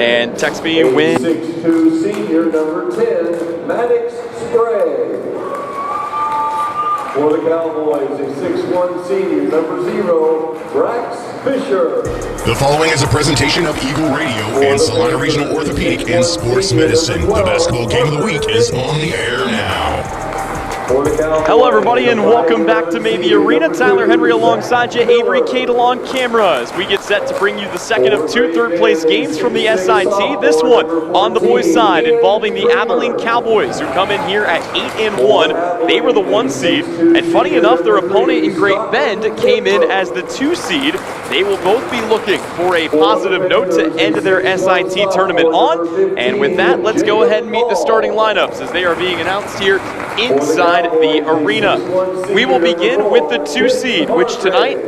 And text me when. 6'2" senior, number 10, Maddox Spray. For the Cowboys, a 6'1" senior, number 0, Brax Fisher. The following is a presentation of Eagle Radio and Salina Regional Orthopedic and Sports Medicine. The basketball game of the week is on the air now. Hello everybody and welcome back to Maybe Arena. Tyler Henry alongside you, Avery Cadle on camera as we get set to bring you the second of two third-place games from the SIT. This one on the boys' side involving the Abilene Cowboys, who come in here at 8-1. They were the 1 seed, and funny enough, their opponent in Great Bend came in as the 2 seed. They will both be looking for a positive note to end their SIT tournament on. And with that, let's go ahead and meet the starting lineups as they are being announced here inside the arena. We will begin with the 2 seed, which tonight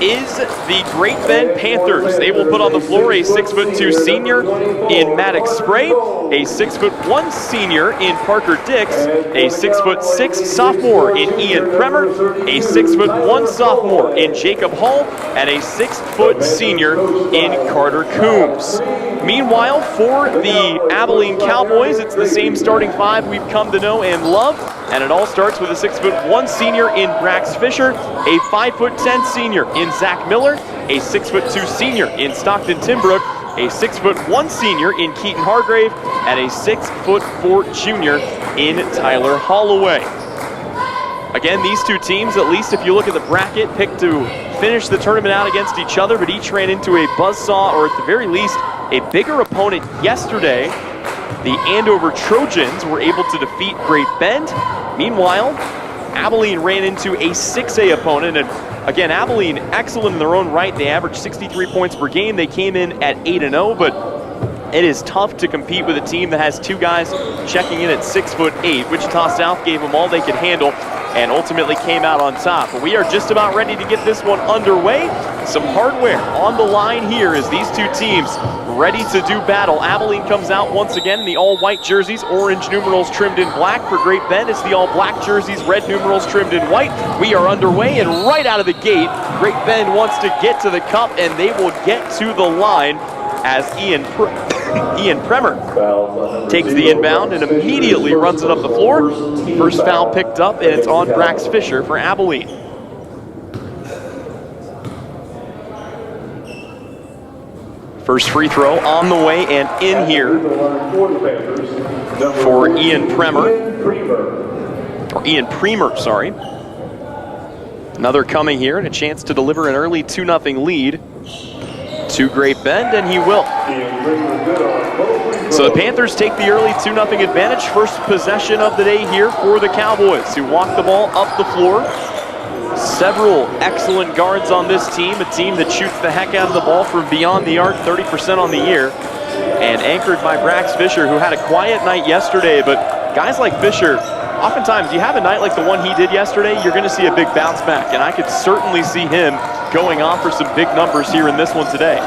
is the Great Bend Panthers. They will put on the floor a 6'2" senior in Maddox Spray, a 6'1" senior in Parker Dix, a 6'6" sophomore in Ian Premer, a 6'1" sophomore in Jacob Hall, and a 6' senior in Carter Coombs. Meanwhile, for the Abilene Cowboys, it's the same starting 5 we've come to know and love, and it all starts with a 6'1" senior in Brax Fisher, a 5'10" senior in Zach Miller, a 6'2" senior in Stockton Timbrook, a 6'1" senior in Keaton Hargrave, and a 6'4" junior in Tyler Holloway. Again, these two teams, at least if you look at the bracket, picked to finish the tournament out against each other, but each ran into a buzzsaw, or at the very least, a bigger opponent yesterday. The Andover Trojans were able to defeat Great Bend. Meanwhile, Abilene ran into a 6A opponent, and again, Abilene excellent in their own right. They averaged 63 points per game. They came in at 8-0, but it is tough to compete with a team that has 2 guys checking in at 6'8". Wichita South gave them all they could handle and ultimately came out on top. But we are just about ready to get this one underway. Some hardware on the line here as these two teams ready to do battle. Abilene comes out once again in the all-white jerseys, orange numerals trimmed in black. For Great Bend, it's the all-black jerseys, red numerals trimmed in white. We are underway, and right out of the gate, Great Bend wants to get to the cup, and they will get to the line as Ian Premer takes the inbound and immediately runs it up the floor. First foul picked up, and it's on Brax Fisher for Abilene. First free throw on the way and in here for Ian Premer, sorry. Another coming here and a chance to deliver an early 2-0 lead to Great Bend, and he will. So the Panthers take the early 2-0 advantage. First possession of the day here for the Cowboys, who walk the ball up the floor. Several excellent guards on this team, a team that shoots the heck out of the ball from beyond the arc, 30% on the year, and anchored by Brax Fisher, who had a quiet night yesterday, but guys like Fisher, oftentimes you have a night like the one he did yesterday, you're going to see a big bounce back, and I could certainly see him going off for some big numbers here in this one today.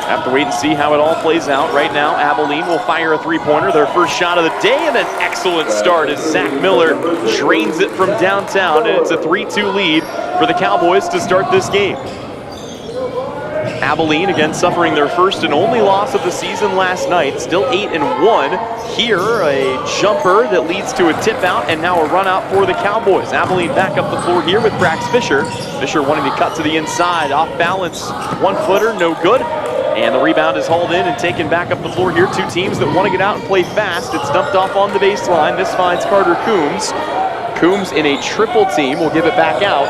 Have to wait and see how it all plays out. Right now, Abilene will fire a 3-pointer, their first shot of the day, and an excellent start as Zach Miller drains it from downtown, and it's a 3-2 lead for the Cowboys to start this game. Abilene, again, suffering their first and only loss of the season last night, still 8-1. Here, a jumper that leads to a tip out, and now a run out for the Cowboys. Abilene back up the floor here with Brax Fisher. Fisher wanting to cut to the inside, off balance, 1-footer, no good. And the rebound is hauled in and taken back up the floor here. Two teams that want to get out and play fast. It's dumped off on the baseline. This finds Carter Coombs. Coombs in a triple team will give it back out.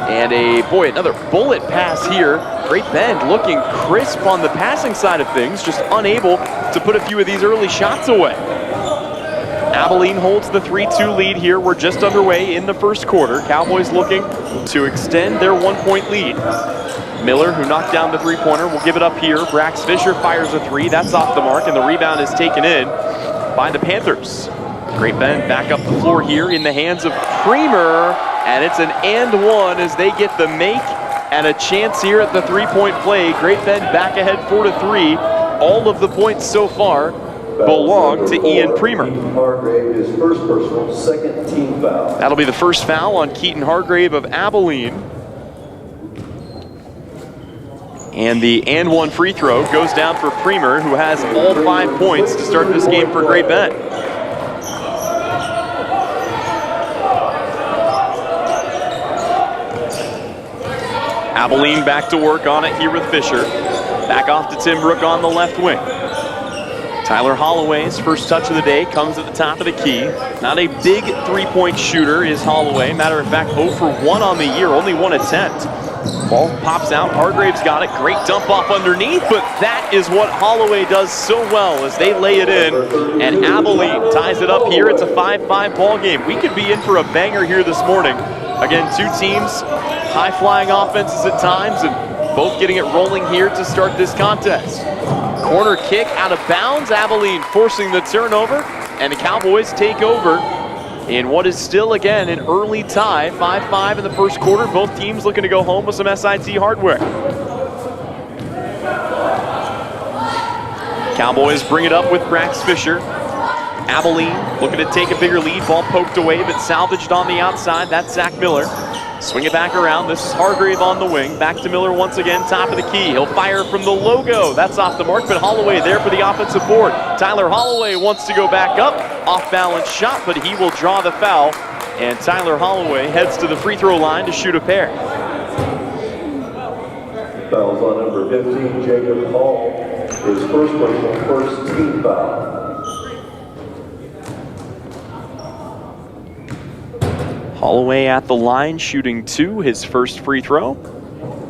And another bullet pass here. Great Bend looking crisp on the passing side of things, just unable to put a few of these early shots away. Abilene holds the 3-2 lead here. We're just underway in the first quarter. Cowboys looking to extend their 1-point lead. Miller, who knocked down the 3-pointer, will give it up here. Brax Fisher fires a 3. That's off the mark, and the rebound is taken in by the Panthers. Great Bend back up the floor here in the hands of Premer, and it's an and one as they get the make and a chance here at the 3-point play. Great Bend back ahead 4-3. All of the points so far belong to Ian Premer. Hargrave, his first personal, second team foul. That'll be the first foul on Keaton Hargrave of Abilene. And the and one free throw goes down for Premer, who has all 5 points to start this game for Great Bend. Abilene back to work on it here with Fisher. Back off to Tim Brook on the left wing. Tyler Holloway's first touch of the day comes at the top of the key. Not a big three-point shooter is Holloway. Matter of fact, 0 for 1 on the year, only 1 attempt. Ball pops out, Hargrave's got it, great dump off underneath, but that is what Holloway does so well as they lay it in, and Abilene ties it up here. It's a 5-5 ball game. We could be in for a banger here this morning. Again, two teams, high-flying offenses at times, and both getting it rolling here to start this contest. Corner kick out of bounds, Abilene forcing the turnover, and the Cowboys take over in what is still, again, an early tie. 5-5 in the first quarter. Both teams looking to go home with some SIT hardware. Cowboys bring it up with Brax Fisher. Abilene looking to take a bigger lead. Ball poked away, but salvaged on the outside. That's Zach Miller. Swing it back around. This is Hargrave on the wing. Back to Miller once again, top of the key. He'll fire from the logo. That's off the mark, but Holloway there for the offensive board. Tyler Holloway wants to go back up. Off-balance shot, but he will draw the foul. And Tyler Holloway heads to the free throw line to shoot a pair. Fouls on number 15, Jacob Hall. His first personal, first team foul. Holloway at the line, shooting 2. His first free throw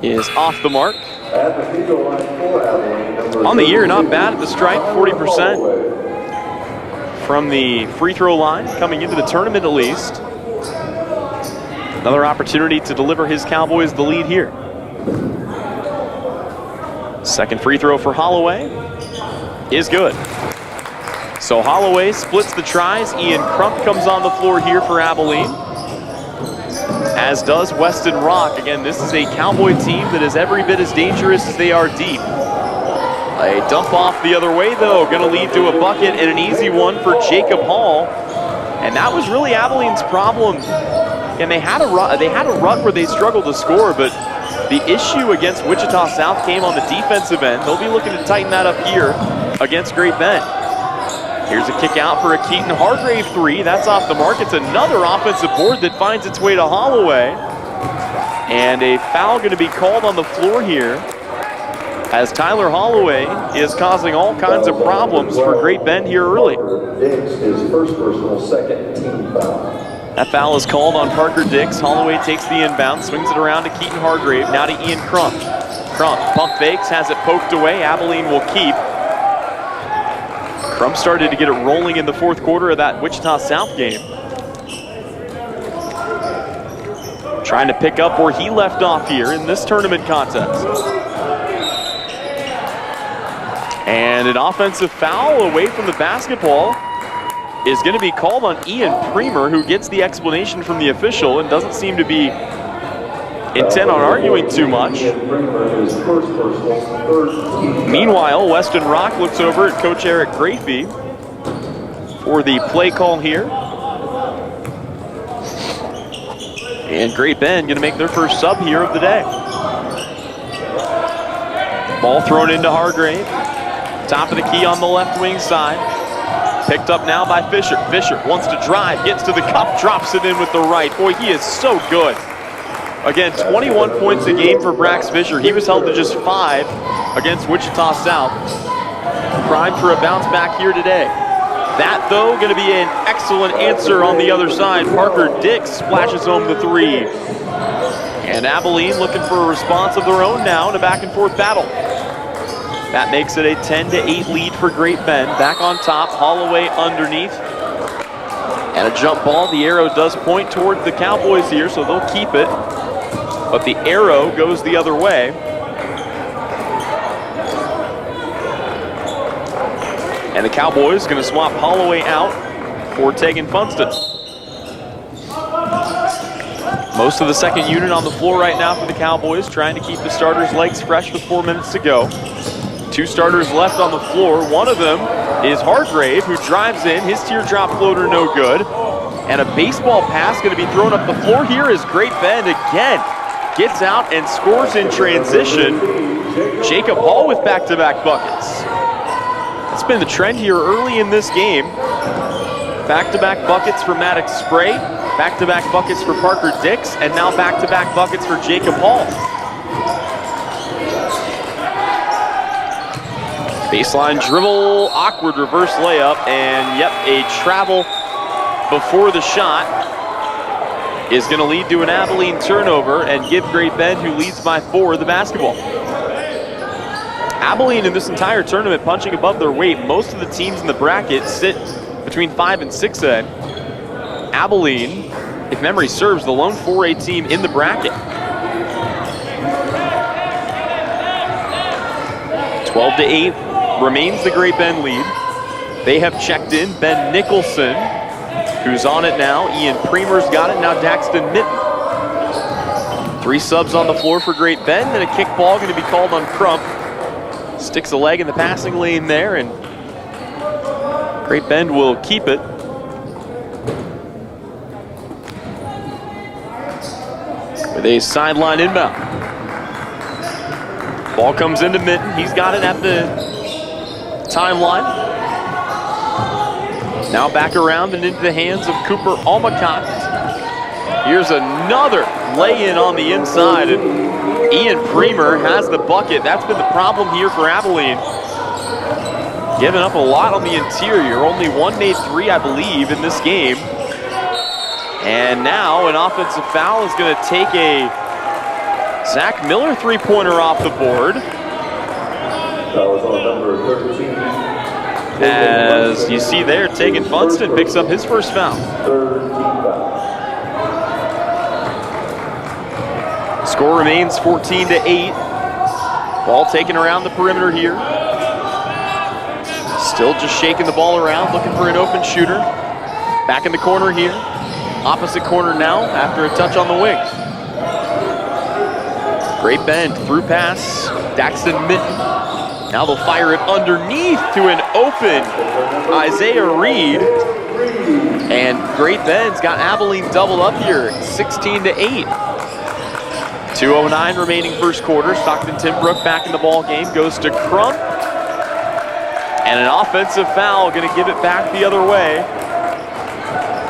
is off the mark. At the free throw line for Abilene, on the year, not bad at the stripe, 40% from the free throw line, coming into the tournament at least. Another opportunity to deliver his Cowboys the lead here. Second free throw for Holloway is good. So Holloway splits the tries. Ian Crump comes on the floor here for Abilene, as does Weston Rock. Again, this is a Cowboy team that is every bit as dangerous as they are deep. A dump off the other way, though, going to lead to a bucket and an easy one for Jacob Hall. And that was really Abilene's problem. And they had a rut where they struggled to score, but the issue against Wichita South came on the defensive end. They'll be looking to tighten that up here against Great Bend. Here's a kick out for a Keaton Hargrave 3. That's off the mark. It's another offensive board that finds its way to Holloway. And a foul going to be called on the floor here, as Tyler Holloway is causing all kinds of problems for Great Bend here early. Dix, his first personal, second team foul. That foul is called on Parker Dix. Holloway takes the inbound, swings it around to Keaton Hargrave, now to Ian Crump. Crump pump fakes, has it poked away. Abilene will keep. Crump started to get it rolling in the fourth quarter of that Wichita South game. Trying to pick up where he left off here in this tournament contest. And an offensive foul away from the basketball is going to be called on Ian Premer, who gets the explanation from the official and doesn't seem to be intent on arguing too much. Meanwhile, Weston Rock looks over at Coach Eric Grafey for the play call here. And Great Bend going to make their first sub here of the day. Ball thrown into Hargrave. Top of the key on the left wing side. Picked up now by Fisher. Fisher wants to drive, gets to the cup, drops it in with the right. Boy, he is so good. Again, 21 points a game for Brax Fisher. He was held to just 5 against Wichita South. Primed for a bounce back here today. That, though, going to be an excellent answer on the other side. Parker Dix splashes home the 3. And Abilene looking for a response of their own now in a back-and-forth battle. That makes it a 10-8 lead for Great Bend. Back on top, Holloway underneath. And a jump ball. The arrow does point toward the Cowboys here, so they'll keep it. But the arrow goes the other way. And the Cowboys going to swap Holloway out for Tegan Funston. Most of the second unit on the floor right now for the Cowboys, trying to keep the starters' legs fresh with 4 minutes to go. 2 starters left on the floor. One of them is Hargrave, who drives in. His teardrop floater no good. And a baseball pass going to be thrown up the floor here as Great Bend again gets out and scores in transition. Jacob Hall with back-to-back buckets. That's been the trend here early in this game. Back-to-back buckets for Maddox Spray, back-to-back buckets for Parker Dix, and now back-to-back buckets for Jacob Hall. Baseline dribble, awkward reverse layup, and yep, a travel before the shot is going to lead to an Abilene turnover and give Great Bend, who leads by 4, the basketball. Abilene in this entire tournament punching above their weight. Most of the teams in the bracket sit between 5 and 6A. Abilene, if memory serves, the lone 4A team in the bracket. 12-8 remains the Great Bend lead. They have checked in Ben Nicholson, who's on it now. Ian Premer's got it, now Daxton Mitten. 3 subs on the floor for Great Bend, and a kick ball going to be called on Crump. Sticks a leg in the passing lane there, and Great Bend will keep it. With a sideline inbound. Ball comes into Mitten. He's got it at the timeline. Now back around and into the hands of Cooper Almacost. Here's another lay-in on the inside, and Ian Premer has the bucket. That's been the problem here for Abilene. Giving up a lot on the interior. Only one made 3, I believe, in this game. And now an offensive foul is going to take a Zach Miller three-pointer off the board. That was on number 13. As you see there, Tegan Funston picks up his first foul. Score remains 14-8. Ball taken around the perimeter here. Still just shaking the ball around, looking for an open shooter. Back in the corner here. Opposite corner now after a touch on the wing. Great Bend through pass. Daxton Mitten. Now they'll fire it underneath to an open Isaiah Reed. And Great Bend's got Abilene doubled up here, 16-8. 2:09 remaining first quarter. Stockton Timbrook back in the ball game. Goes to Crump. And an offensive foul going to give it back the other way.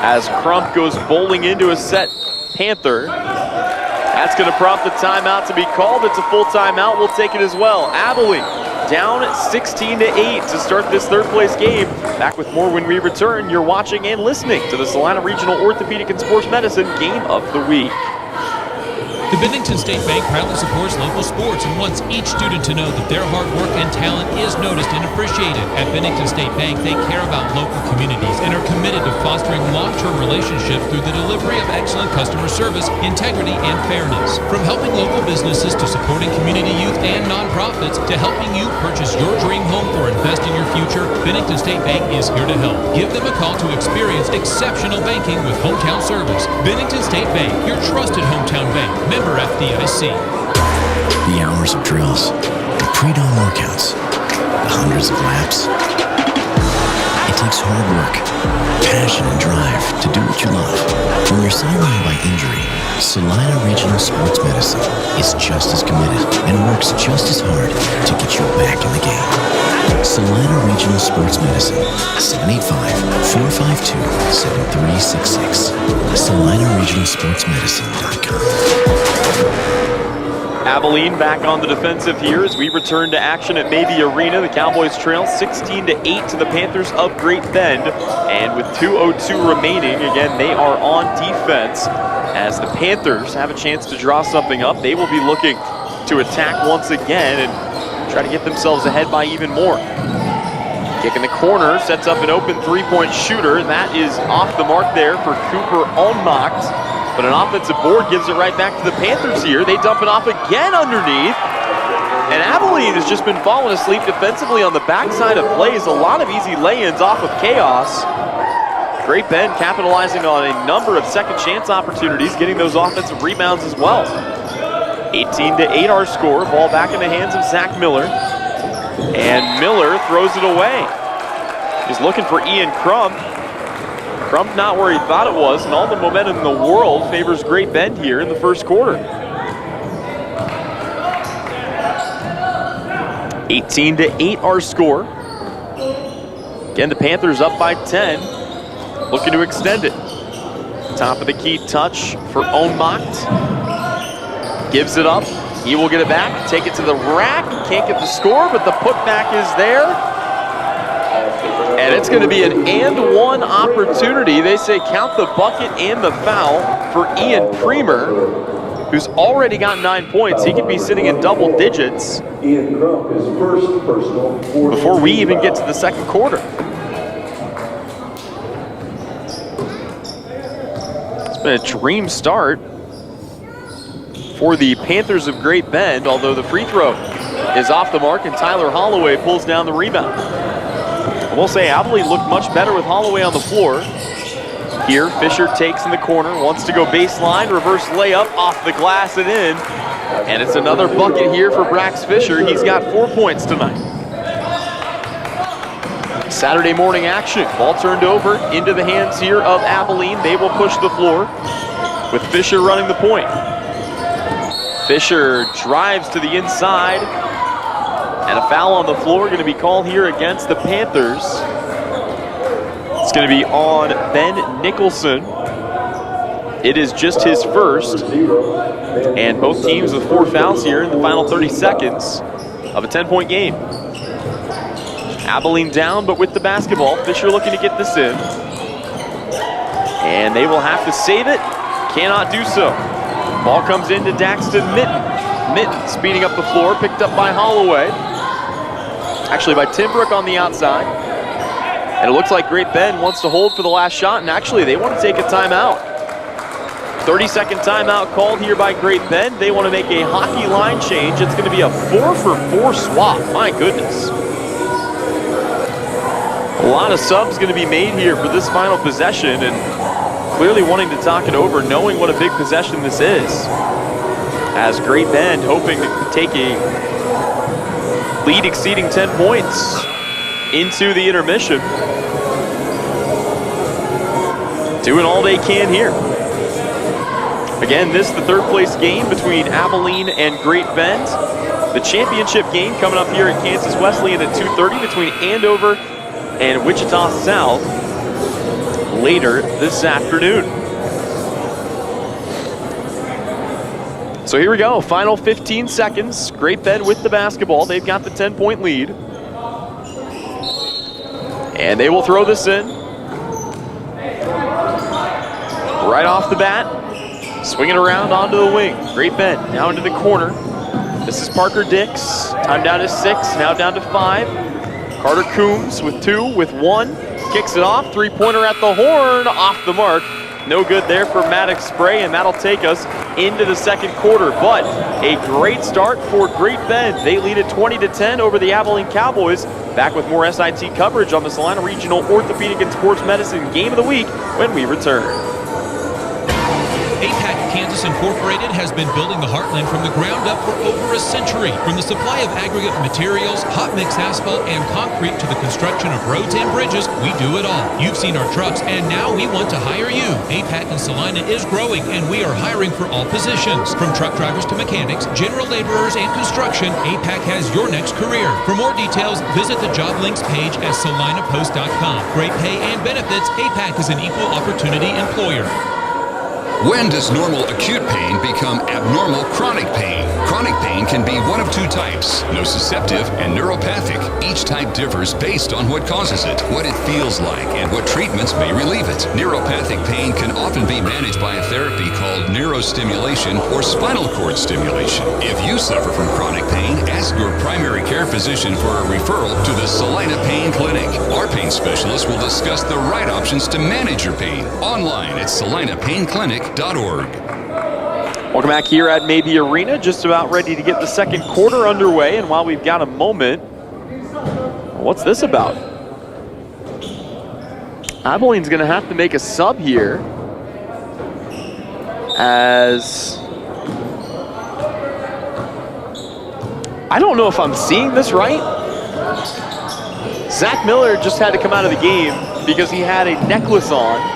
As Crump goes bowling into a set Panther. That's going to prompt the timeout to be called. It's a full timeout. We'll take it as well. Abilene down 16-8 to start this third place game. Back with more when we return. You're watching and listening to the Salina Regional Orthopedic and Sports Medicine Game of the Week. The Bennington State Bank proudly supports local sports and wants each student to know that their hard work and talent is noticed and appreciated. At Bennington State Bank, they care about local communities and are committed to fostering long-term relationships through the delivery of excellent customer service, integrity, and fairness. From helping local businesses to supporting community youth and nonprofits to helping you purchase your dream home or invest in your future, Bennington State Bank is here to help. Give them a call to experience exceptional banking with hometown service. Bennington State Bank, your trusted hometown bank. Member FDIC. The hours of drills, the pre-dawn workouts, the hundreds of laps. It takes hard work, passion, and drive to do what you love. When you're sidelined by injury, Salina Regional Sports Medicine is just as committed and works just as hard to get you back in the game. Salina Regional Sports Medicine, 785-452-7366. SalinaRegionalSportsMedicine.com. Abilene back on the defensive here as we return to action at Mabee Arena. The Cowboys trail 16-8 to the Panthers of Great Bend. And with 2:02 remaining, again, they are on defense. As the Panthers have a chance to draw something up, they will be looking to attack once again and try to get themselves ahead by even more. Kick in the corner, sets up an open three-point shooter. That is off the mark there for Cooper Almacost. But an offensive board gives it right back to the Panthers here. They dump it off again underneath. And Abilene has just been falling asleep defensively on the backside of plays. A lot of easy lay-ins off of chaos. Great Bend capitalizing on a number of second chance opportunities, getting those offensive rebounds as well. 18-8 our score. Ball back in the hands of Zach Miller. And Miller throws it away. He's looking for Ian Crump. Crump not where he thought it was, and all the momentum in the world favors Great Bend here in the first quarter. 18-8 our score. Again, the Panthers up by 10, looking to extend it. Top of the key touch for Onmacht. Gives it up. He will get it back, take it to the rack. Can't get the score, but the putback is there. And it's going to be an and one opportunity. They say count the bucket and the foul for Ian Premer, who's already got 9 points. He could be sitting in double digits Ian Crump, his first personal before we even get to the second quarter. It's been a dream start for the Panthers of Great Bend, although the free throw is off the mark and Tyler Holloway pulls down the rebound. I will say Abilene looked much better with Holloway on the floor. Here, Fisher takes in the corner, wants to go baseline, reverse layup, off the glass and in. And it's another bucket here for Brax Fisher. He's got 4 points tonight. Saturday morning action. Ball turned over into the hands here of Abilene. They will push the floor with Fisher running the point. Fisher drives to the inside. And a foul on the floor going to be called here against the Panthers. It's going to be on Ben Nicholson. It is just his first. And both teams with 4 fouls here in the final 30 seconds of a 10-point game. Abilene down, but with the basketball. Fisher looking to get this in. And they will have to save it. Cannot do so. Ball comes into Daxton Mitten. Mitten speeding up the floor, picked up by Holloway. Actually by Timbrook on the outside. And it looks like Great Bend wants to hold for the last shot, and actually they want to take a timeout. 30-second timeout called here by Great Bend. They want to make a hockey line change. It's going to be a 4-for-4 swap. My goodness. A lot of subs going to be made here for this final possession, and clearly wanting to talk it over, knowing what a big possession this is. As Great Bend hoping to take a lead exceeding 10 points into the intermission. Doing all they can here. Again, this is the third place game between Abilene and Great Bend. The championship game coming up here at Kansas Wesleyan at 2:30 between Andover and Wichita South later this afternoon. So here we go, final 15 seconds. Great Bend with the basketball. They've got the 10-point lead. And they will throw this in. Right off the bat, swinging around onto the wing. Great Bend now into the corner. This is Parker Dix. Time down to 6, now down to 5. Carter Coombs with 2, with 1. Kicks it off, three-pointer at the horn, off the mark. No good there for Maddox Spray, and that'll take us into the second quarter. But a great start for Great Bend. They lead it 20-10 over the Abilene Cowboys. Back with more SIT coverage on the Salina Regional Orthopedic and Sports Medicine Game of the Week when we return. APAC Kansas Incorporated has been building the Heartland from the ground up for over a century. From the supply of aggregate materials, hot mix asphalt, and concrete to the construction of roads and bridges, we do it all. You've seen our trucks, and now we want to hire you. APAC in Salina is growing, and we are hiring for all positions. From truck drivers to mechanics, general laborers, and construction, APAC has your next career. For more details, visit the job links page at salinapost.com. Great pay and benefits, APAC is an equal opportunity employer. When does normal acute pain become abnormal chronic pain? Chronic pain can be one of 2 types, nociceptive and neuropathic. Each type differs based on what causes it, what it feels like, and what treatments may relieve it. Neuropathic pain can often be managed by a therapy called neurostimulation or spinal cord stimulation. If you suffer from chronic pain, ask your primary care physician for a referral to the Salina Pain Clinic. Our pain specialist will discuss the right options to manage your pain. Online at salinapainclinic.org. Welcome back here at Maybe Arena, just about ready to get the second quarter underway. And while we've got a moment, what's this about? Abilene's going to have to make a sub here, as I don't know if I'm seeing this right. Zach Miller just had to come out of the game because he had a necklace on.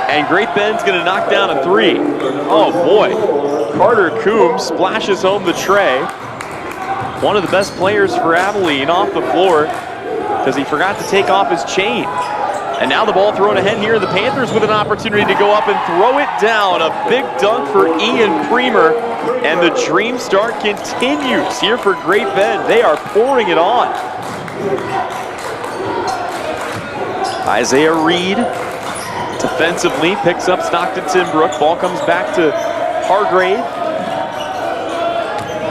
And Great Bend's going to knock down a 3. Oh boy. Carter Coombs splashes home the tray. one of the best players for Abilene, off the floor because he forgot to take off his chain. And now the ball thrown ahead here. The Panthers with an opportunity to go up and throw it down. A big dunk for Ian Premer. And the dream start continues here for Great Bend. They are pouring it on. Isaiah Reed defensively picks up Stockton Timbrook. Ball comes back to Hargrave.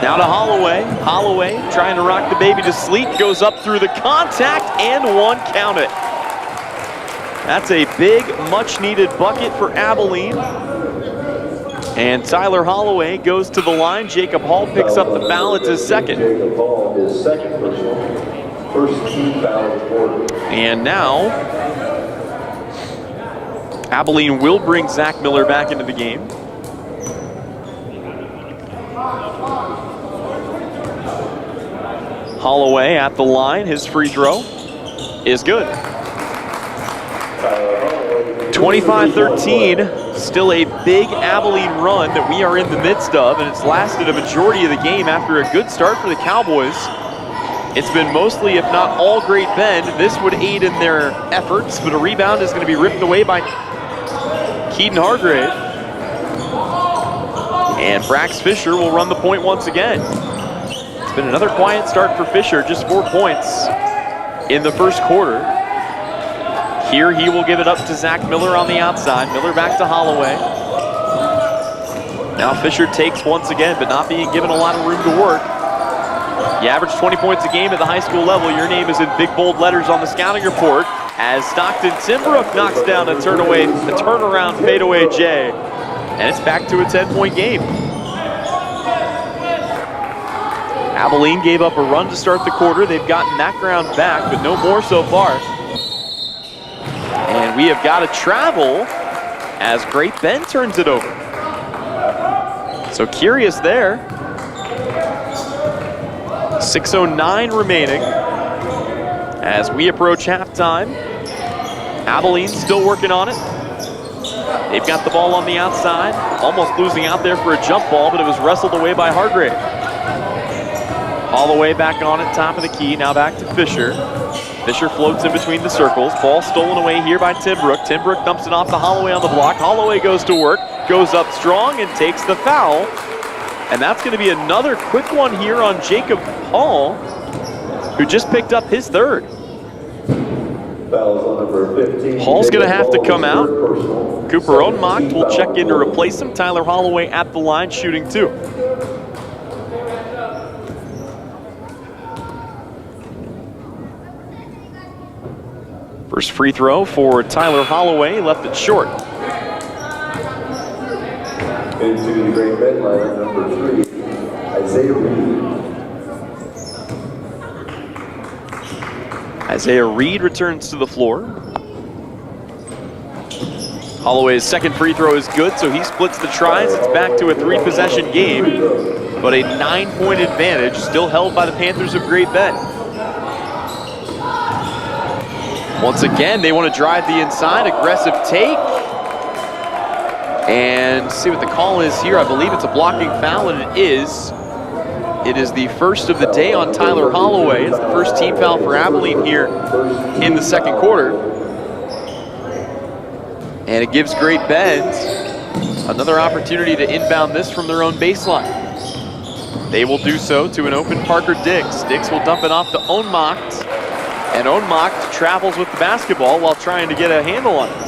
Now to Holloway. Holloway trying to rock the baby to sleep. Goes up through the contact and one, count it. That's a big, much-needed bucket for Abilene. And Tyler Holloway goes to the line. Jacob Hall picks up the foul. It's his second. Jacob Hall, his second personal. First team foul of the quarter. And now, Abilene will bring Zach Miller back into the game. Holloway at the line. His free throw is good. 25-13, still a big Abilene run that we are in the midst of, and it's lasted a majority of the game after a good start for the Cowboys. It's been mostly, if not all, Great Bend. This would aid in their efforts, but a rebound is going to be ripped away by Keaton Hargrave. And Brax Fisher will run the point once again. It's been another quiet start for Fisher, just 4 points in the first quarter. Here he will give it up to Zach Miller on the outside. Miller back to Holloway. Now Fisher takes once again, but not being given a lot of room to work. You average 20 points a game at the high school level. Your name is in big bold letters on the scouting report as Stockton Timbrook knocks down a turnaround fadeaway J. And it's back to a 10-point game. Abilene gave up a run to start the quarter. They've gotten that ground back, but no more so far. And we have got to travel as Great Bend turns it over. So curious there. 6:09 remaining as we approach halftime. Abilene still working on it. They've got the ball on the outside, almost losing out there for a jump ball, but it was wrestled away by Hargrave. Holloway back on it, top of the key, now back to Fisher. Fisher floats in between the circles. Ball stolen away here by Timbrook. Timbrook dumps it off to Holloway on the block. Holloway goes to work, goes up strong and takes the foul. And that's going to be another quick one here on Jacob Hall, who just picked up his third. Fouls on number 15. Hall's going to have to come out. Cooper Ohnmacht will check in to replace him. Tyler Holloway at the line shooting two. First free throw for Tyler Holloway, left it short. Into the Great Bend line, number 3, Isaiah Reed. Isaiah Reed returns to the floor. Holloway's second free throw is good, so he splits the tries. It's back to a 3-possession game, but a 9-point advantage still held by the Panthers of Great Bend. Once again, they want to drive the inside, aggressive take. And see what the call is here. I believe it's a blocking foul, and it is. It is the first of the day on Tyler Holloway. It's the first team foul for Abilene here in the second quarter. And it gives Great Bend another opportunity to inbound this from their own baseline. They will do so to an open Parker Diggs. Diggs will dump it off to Ohnmacht. And Ohnmacht travels with the basketball while trying to get a handle on it.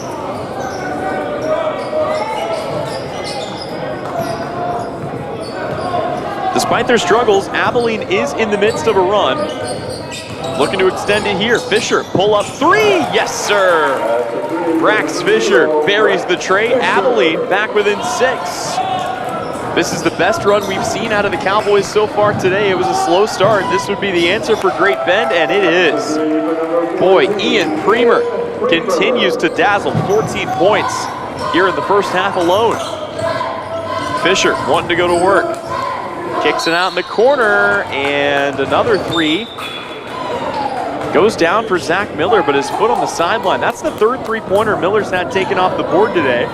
Despite their struggles, Abilene is in the midst of a run. Looking to extend it here. Fisher, pull up three. Yes, sir. Brax Fisher buries the tray. Abilene back within 6. This is the best run we've seen out of the Cowboys so far today. It was a slow start. This would be the answer for Great Bend, and it is. Boy, Ian Premer continues to dazzle. 14 points here in the first half alone. Fisher wanting to go to work. Kicks it out in the corner, and another 3. Goes down for Zach Miller, but his foot on the sideline. That's the third 3-pointer Miller's had taken off the board today.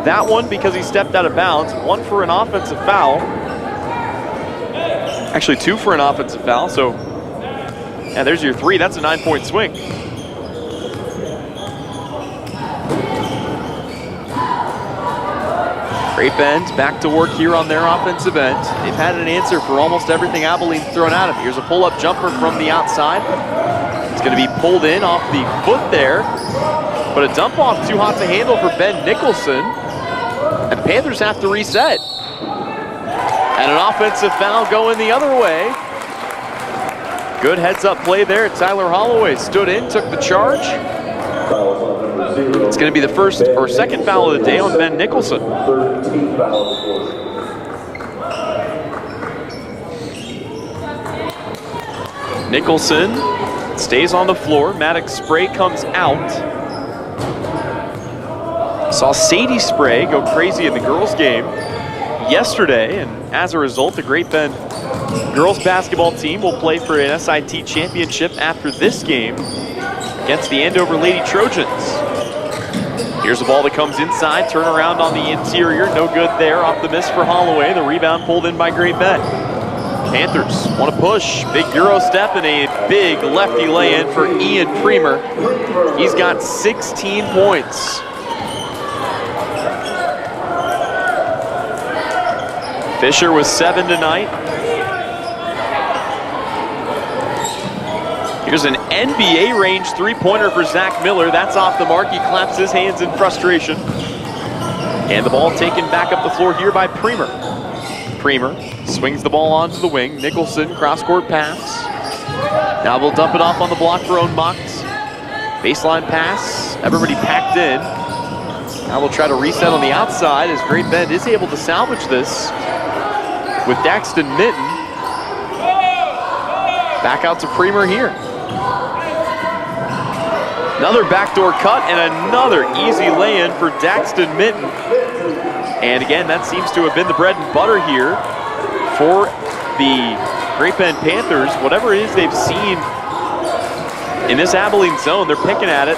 That one because he stepped out of bounds, one for an offensive foul. Actually 2 for an offensive foul, so yeah, there's your 3. That's a 9-point swing. Great Bend back to work here on their offensive end. They've had an answer for almost everything Abilene's thrown at them. Here's a pull-up jumper from the outside. It's going to be pulled in off the foot there, but a dump off too hot to handle for Ben Nicholson, and the Panthers have to reset. And an offensive foul going the other way. Good heads-up play there. Tyler Holloway stood in, took the charge. It's going to be the first or second foul of the day on Ben Nicholson. 13 fouls. Nicholson stays on the floor. Maddox Spray comes out. Saw Sadie Spray go crazy in the girls' game yesterday, and as a result, the Great Bend girls basketball team will play for an SIT championship after this game against the Andover Lady Trojans. Here's a ball that comes inside, turn around on the interior, no good there, off the miss for Holloway. The rebound pulled in by Great Bend. Panthers want to push, big Euro step and a big lefty lay-in for Ian Premer. He's got 16 points. Fisher was 7 tonight. Here's an NBA range 3-pointer for Zach Miller. That's off the mark. He claps his hands in frustration. And the ball taken back up the floor here by Premer. Premer swings the ball onto the wing. Nicholson, cross-court pass. Now we'll dump it off on the block for Ohnmacht. Baseline pass. Everybody packed in. Now we'll try to reset on the outside as Great Bend is able to salvage this with Daxton Minton. Back out to Premer here. Another backdoor cut and another easy lay-in for Daxton Minton. And again, that seems to have been the bread and butter here for the Great Bend Panthers. Whatever it is they've seen in this Abilene zone, they're picking at it.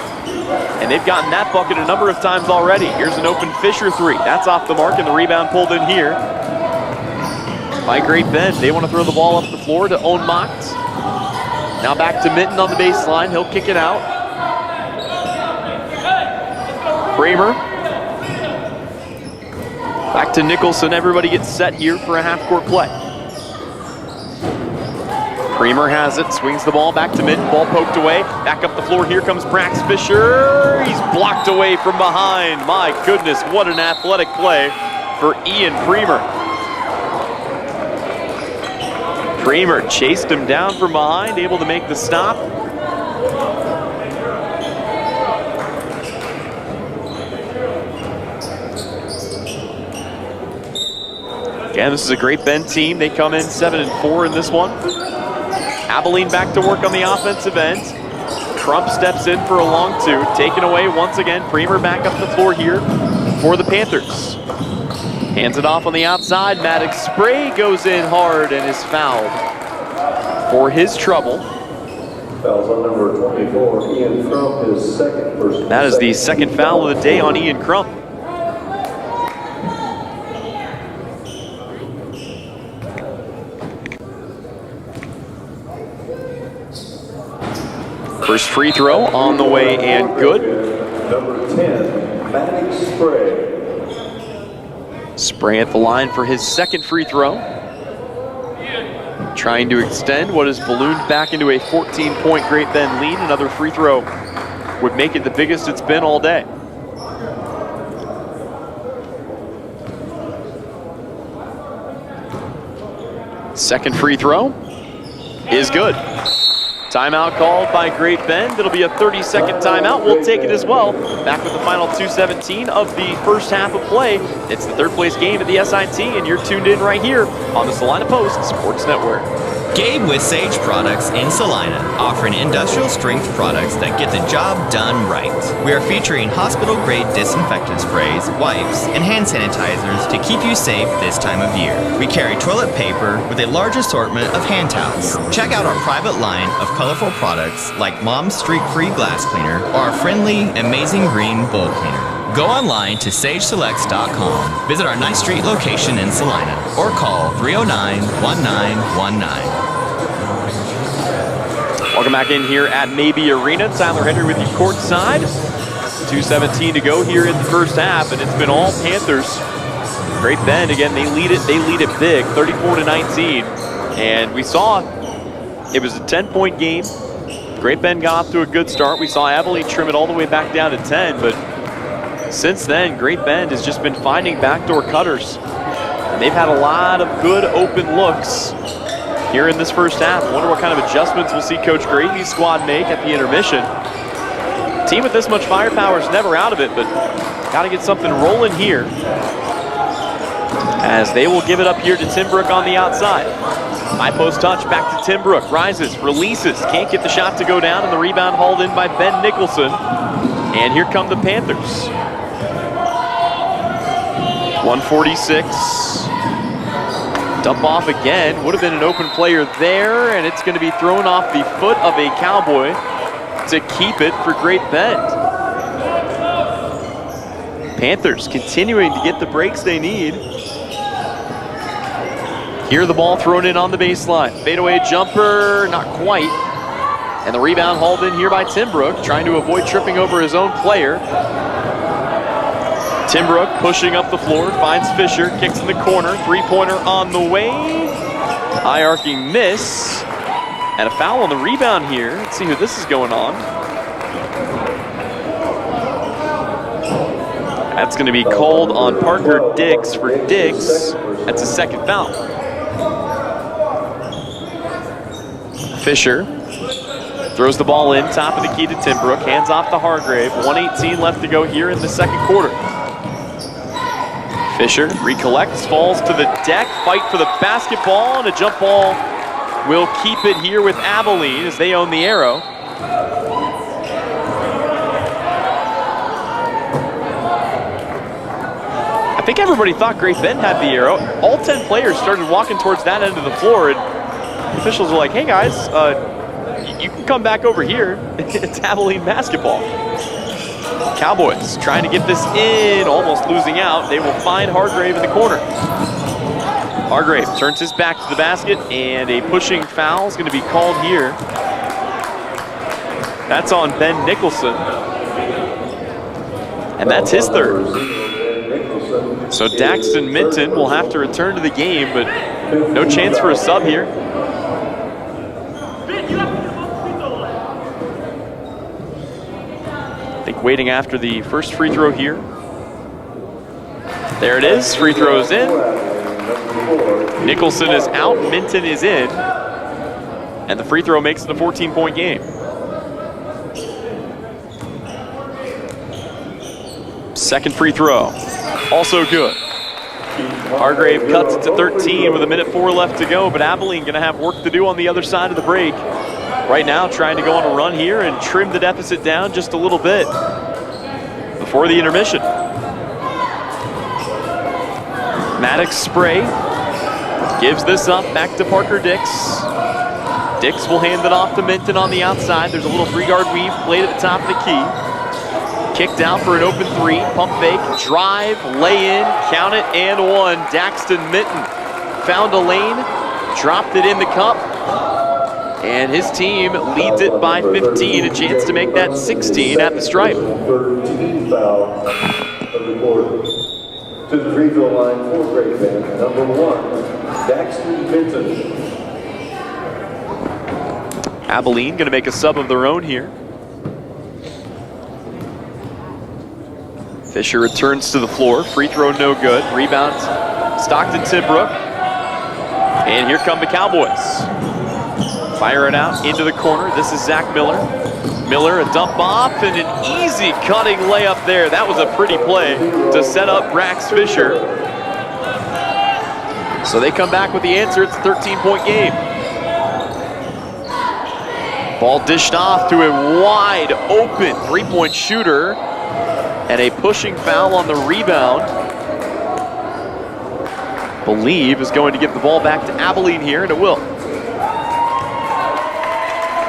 And they've gotten that bucket a number of times already. Here's an open Fisher 3. That's off the mark, and the rebound pulled in here by Great Bend. They want to throw the ball up the floor to Ohnmacht. Now back to Minton on the baseline. He'll kick it out. Premer. Back to Nicholson. Everybody gets set here for a half-court play. Premer has it, swings the ball back to Minton. Ball poked away. Back up the floor. Here comes Brax Fisher. He's blocked away from behind. My goodness, what an athletic play for Ian Premer. Premer chased him down from behind, able to make the stop. Again, this is a Great Bend team. They come in 7-4 in this one. Abilene back to work on the offensive end. Crump steps in for a long 2. Taken away once again. Premer back up the floor here for the Panthers. Hands it off on the outside. Maddox Spray goes in hard and is fouled for his trouble. Fouls on number 24, Ian Crump, his second personal. That is the second foul of the day on Ian Crump. First free throw on the way and good. Number 10, Maddox Spray. Spray at the line for his second free throw. Trying to extend what has ballooned back into a 14-point Great Bend lead. Another free throw would make it the biggest it's been all day. Second free throw is good. Timeout called by Great Bend. It'll be a 30-second timeout. We'll take it as well. Back with the final 2:17 of the first half of play. It's the third place game at the SIT, and you're tuned in right here on the Salina Post Sports Network. Gabe with Sage Products in Salina, offering industrial strength products that get the job done right. We are featuring hospital-grade disinfectant sprays, wipes, and hand sanitizers to keep you safe this time of year. We carry toilet paper with a large assortment of hand towels. Check out our private line of colorful products like Mom's Streak-Free Glass Cleaner or our friendly Amazing Green Bowl Cleaner. Go online to sageselects.com. Visit our 9th Street location in Salina or call 309-1919. Welcome back in here at Maybe Arena. Tyler Henry with you courtside. 2:17 to go here in the first half, and it's been all Panthers. Great Bend, again, they lead it big, 34-19. And we saw it was a 10-point game. Great Bend got off to a good start. We saw Abilene trim it all the way back down to 10, but since then, Great Bend has just been finding backdoor cutters. And they've had a lot of good open looks here in this first half. I wonder what kind of adjustments we'll see Coach Gravy's squad make at the intermission. A team with this much firepower is never out of it, but got to get something rolling here, as they will give it up here to Timbrook on the outside. High post touch, back to Timbrook, rises, releases, can't get the shot to go down, and the rebound hauled in by Ben Nicholson. And here come the Panthers. 146. Dump off again, would have been an open player there, and it's gonna be thrown off the foot of a Cowboy to keep it for Great Bend. Panthers continuing to get the breaks they need. Here the ball thrown in on the baseline. Fadeaway jumper, not quite. And the rebound hauled in here by Timbrook, trying to avoid tripping over his own player. Timbrook pushing up the floor, finds Fisher, kicks in the corner, three-pointer on the way. High arcing miss. And a foul on the rebound here. Let's see who this is going on. That's going to be called on Parker Dix for Dix. That's a second foul. Fisher throws the ball in, top of the key to Timbrook, hands off to Hargrave. 1:18 left to go here in the second quarter. Fisher recollects, falls to the deck, fight for the basketball, and a jump ball will keep it here with Abilene as they own the arrow. I think everybody thought Great Bend had the arrow. All 10 players started walking towards that end of the floor, and officials were like, hey guys, you can come back over here. It's Abilene basketball. Cowboys trying to get this in, almost losing out. They will find Hargrave in the corner. Hargrave turns his back to the basket, and a pushing foul is going to be called here. That's on Ben Nicholson. And that's his third. So Daxton Minton will have to return to the game, but no chance for a sub here. I think waiting after the first free throw here. There it is, free throw is in. Nicholson is out, Minton is in. And the free throw makes it a 14-point game. Second free throw, also good. Hargrave cuts it to 13 with 1:04 left to go, but Abilene gonna have work to do on the other side of the break. Right now, trying to go on a run here and trim the deficit down just a little bit before the intermission. Maddox spray, gives this up, back to Parker Dix. Dix will hand it off to Minton on the outside. There's a little three-guard weave played at the top of the key. Kicked out for an open three, pump fake, drive, lay in, count it, and one. Daxton Minton found a lane, dropped it in the cup, and his team leads it by 15. A chance to make that 16 at the stripe. 13 foul of the quarter. To the free throw line for Great Bend, number 1, Daxton Minton. Abilene gonna make a sub of their own here. Fisher returns to the floor, free throw no good, rebound Stockton Timbrook, and here come the Cowboys. Fire it out into the corner, this is Zach Miller. Miller, a dump off, and an easy cutting layup there. That was a pretty play to set up Brax Fisher. So they come back with the answer, it's a 13-point game. Ball dished off to a wide open three-point shooter, and a pushing foul on the rebound. Believe is going to give the ball back to Abilene here, and it will.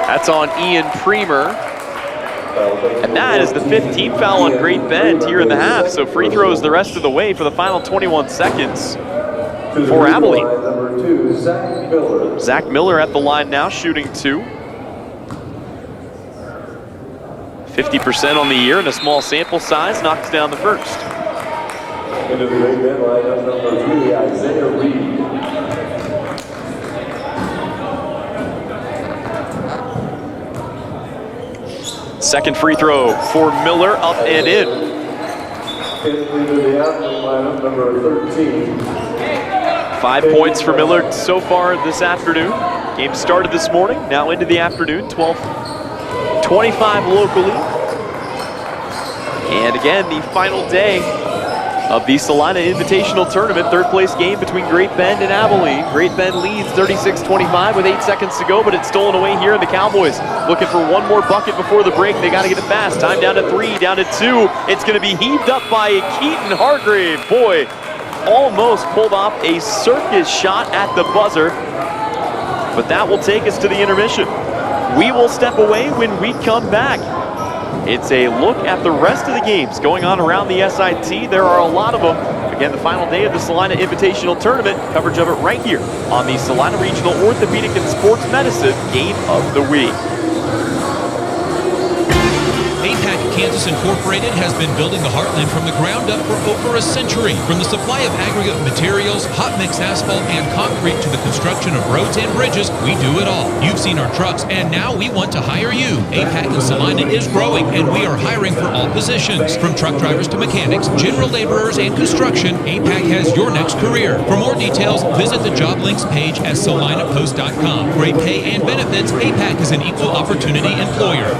That's on Ian Premer. And that is the 15th foul on Great Bend here in the half. So free throws the rest of the way for the final 21 seconds for Abilene. Number 2, Zach Miller. Zach Miller at the line now, shooting 2. 50% on the year and a small sample size, knocks down the first. Into the Great Bend lineup, number 3, Isaiah Reed. Second free throw for Miller, up and in. Into the Abilene lineup, number 13. 5 points for Miller so far this afternoon. Game started this morning, now into the afternoon, 12:25 locally. And again, the final day of the Salina Invitational Tournament, third place game between Great Bend and Abilene. Great Bend leads 36-25 with 8 seconds to go, but it's stolen away here, and the Cowboys looking for one more bucket before the break. They got to get it fast. Time down to 3, down to 2. It's going to be heaved up by Keaton Hargrave. Boy, almost pulled off a circus shot at the buzzer, but that will take us to the intermission. We will step away when we come back. It's a look at the rest of the games going on around the SIT. There are a lot of them. Again, the final day of the Salina Invitational Tournament. Coverage of it right here on the Salina Regional Orthopedic and Sports Medicine Game of the Week. APAC Kansas Incorporated has been building the Heartland from the ground up for over a century. From the supply of aggregate materials, hot mix asphalt, and concrete to the construction of roads and bridges, we do it all. You've seen our trucks, and now we want to hire you. APAC in Salina is growing, and we are hiring for all positions. From truck drivers to mechanics, general laborers, and construction, APAC has your next career. For more details, visit the job links page at salinapost.com. Great pay and benefits, APAC is an equal opportunity employer.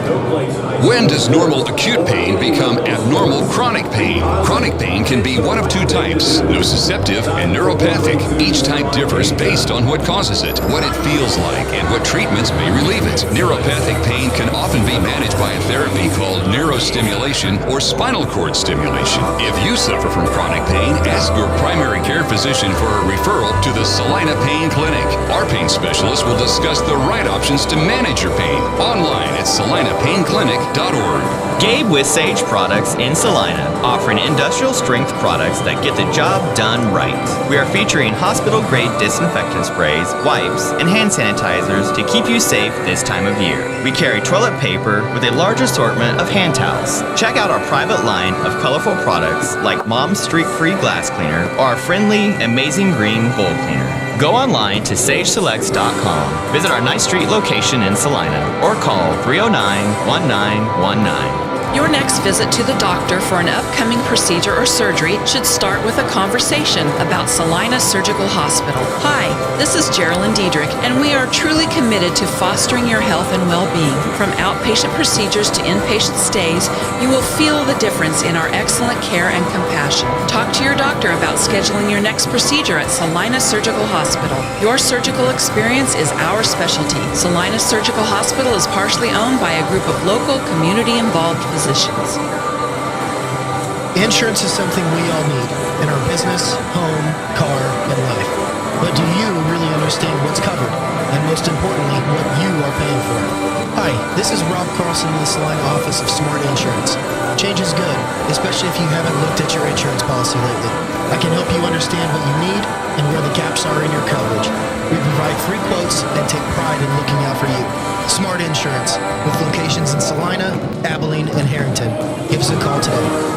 When does normal acute pain become abnormal chronic pain? Chronic pain can be one of 2 types, nociceptive and neuropathic. Each type differs based on what causes it, what it feels like, and what treatments may relieve it. Neuropathic pain can often be managed by a therapy called neurostimulation or spinal cord stimulation. If you suffer from chronic pain, ask your primary care physician for a referral to the Salina Pain Clinic. Our pain specialist will discuss the right options to manage your pain. Online at salinapainclinic.org. Gabe with Sage Products in Salina, offering industrial strength products that get the job done right. We are featuring hospital grade disinfectant sprays, wipes, and hand sanitizers to keep you safe this time of year. We carry toilet paper with a large assortment of hand towels. Check out our private line of colorful products like Mom's Streak Free Glass Cleaner or our friendly Amazing Green Bowl Cleaner. Go online to sageselects.com, visit our 9th Street location in Salina, or call 309-1919. Your next visit to the doctor for an upcoming procedure or surgery should start with a conversation about Salina Surgical Hospital. Hi, this is Geraldine Diedrich, and we are truly committed to fostering your health and well-being. From outpatient procedures to inpatient stays, you will feel the difference in our excellent care and compassion. Talk to your doctor about scheduling your next procedure at Salina Surgical Hospital. Your surgical experience is our specialty. Salina Surgical Hospital is partially owned by a group of local, community-involved physicians. Insurance is something we all need in our business, home, car, and life. But do you really understand what's covered? And most importantly, what you are paying for? Hi, this is Rob Carlson in the Salina office of Smart Insurance. Change is good, especially if you haven't looked at your insurance policy lately. I can help you understand what you need and where the gaps are in your coverage. We provide free quotes and take pride in looking out for you. Smart Insurance, with locations in Salina, Abilene, and Harrington. Give us a call today.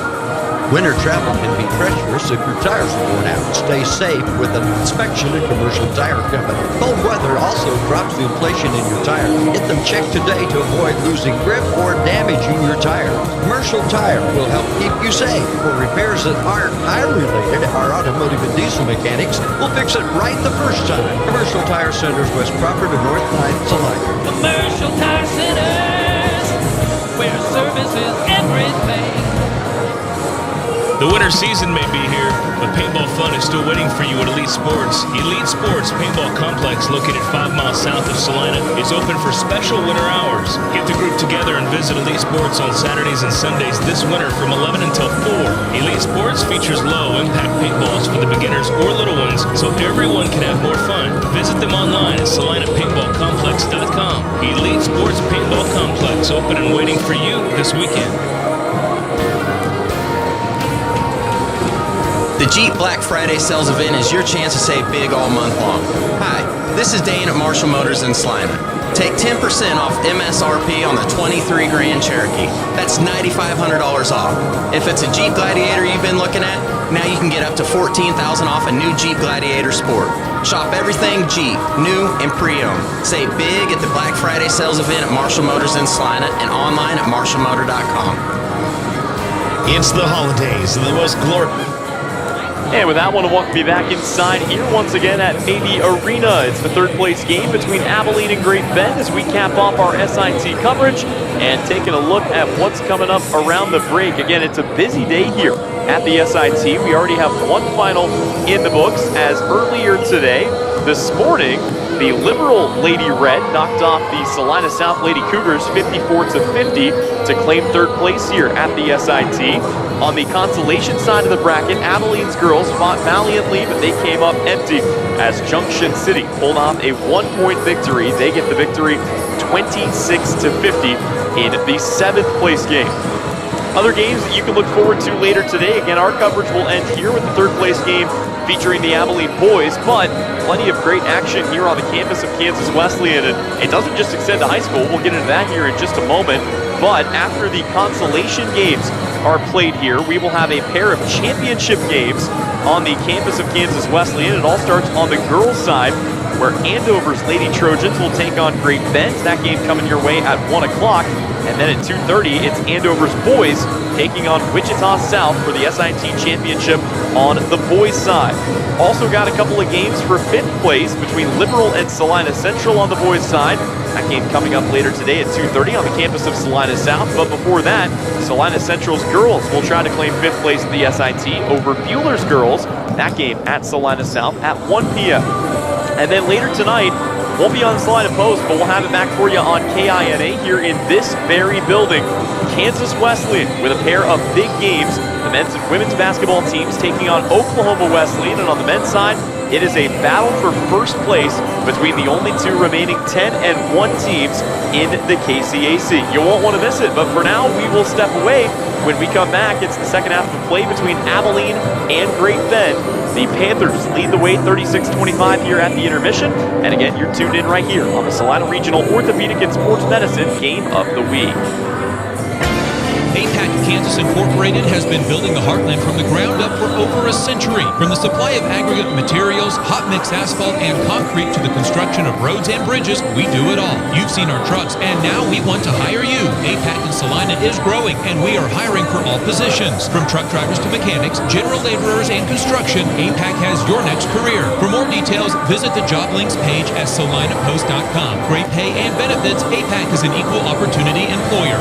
Winter travel can be treacherous if your tires are worn out. Stay safe with an inspection at Commercial Tire Company. Cold weather also drops the inflation in your tire. Get them checked today to avoid losing grip or damaging your tire. Commercial Tire will help keep you safe. For repairs that aren't tire-related, our automotive and diesel mechanics will fix it right the first time. Commercial Tire Centers, West Crawford and North 9th, Salina. Commercial Tire Centers, where service is everything. The winter season may be here, but paintball fun is still waiting for you at Elite Sports. Elite Sports Paintball Complex, located 5 miles south of Salina, is open for special winter hours. Get the group together and visit Elite Sports on Saturdays and Sundays this winter from 11 until 4. Elite Sports features low-impact paintballs for the beginners or little ones, so everyone can have more fun. Visit them online at salinapaintballcomplex.com. Elite Sports Paintball Complex, open and waiting for you this weekend. The Jeep Black Friday sales event is your chance to save big all month long. Hi, this is Dane at Marshall Motors in Salina. Take 10% off MSRP on the 23 Grand Cherokee. That's $9,500 off. If it's a Jeep Gladiator you've been looking at, now you can get up to $14,000 off a new Jeep Gladiator Sport. Shop everything Jeep, new and pre-owned. Save big at the Black Friday sales event at Marshall Motors in Salina and online at marshallmotor.com. It's the holidays and the most glorious. And with that one, we'll be back inside here once again at Mabee Arena. It's the third place game between Abilene and Great Bend as we cap off our SIT coverage and taking a look at what's coming up around the break. Again, it's a busy day here at the SIT. We already have one final in the books, as earlier today, this morning, the Liberal Lady Red knocked off the Salina South Lady Cougars 54-50 to claim third place here at the SIT. On the consolation side of the bracket, Abilene's girls fought valiantly, but they came up empty as Junction City pulled off a 1-point victory. They get the victory 26-50 in the 7th place game. Other games that you can look forward to later today. Again, our coverage will end here with the third place game featuring the Abilene boys, but plenty of great action here on the campus of Kansas Wesleyan, and it doesn't just extend to high school. We'll get into that here in just a moment, but after the consolation games are played here, we will have a pair of championship games on the campus of Kansas Wesleyan. It all starts on the girls' side, where Andover's Lady Trojans will take on Great Bend. That game coming your way at 1 o'clock. And then at 2:30, it's Andover's boys taking on Wichita South for the SIT championship on the boys' side. Also got a couple of games for 5th place between Liberal and Salina Central on the boys' side. That game coming up later today at 2:30 on the campus of Salina South. But before that, Salina Central's girls will try to claim 5th place at the SIT over Bueller's girls. That game at Salina South at 1 p.m. And then later tonight, won't be on Salina Post, but we'll have it back for you on KINA here in this very building. Kansas Wesleyan with a pair of big games. The men's and women's basketball teams taking on Oklahoma Wesleyan, and on the men's side, it is a battle for first place between the only two remaining 10-1 teams in the KCAC. You won't want to miss it, but for now, we will step away. When we come back, it's the second half of play between Abilene and Great Bend. The Panthers lead the way 36-25 here at the intermission. And again, you're tuned in right here on the Salina Regional Orthopedic and Sports Medicine Game of the Week. APAC Kansas Incorporated has been building the Heartland from the ground up for over a century. From the supply of aggregate materials, hot mix asphalt, and concrete to the construction of roads and bridges, we do it all. You've seen our trucks, and now we want to hire you. APAC in Salina is growing, and we are hiring for all positions. From truck drivers to mechanics, general laborers, and construction, APAC has your next career. For more details, visit the job links page at salinapost.com. Great pay and benefits, APAC is an equal opportunity employer.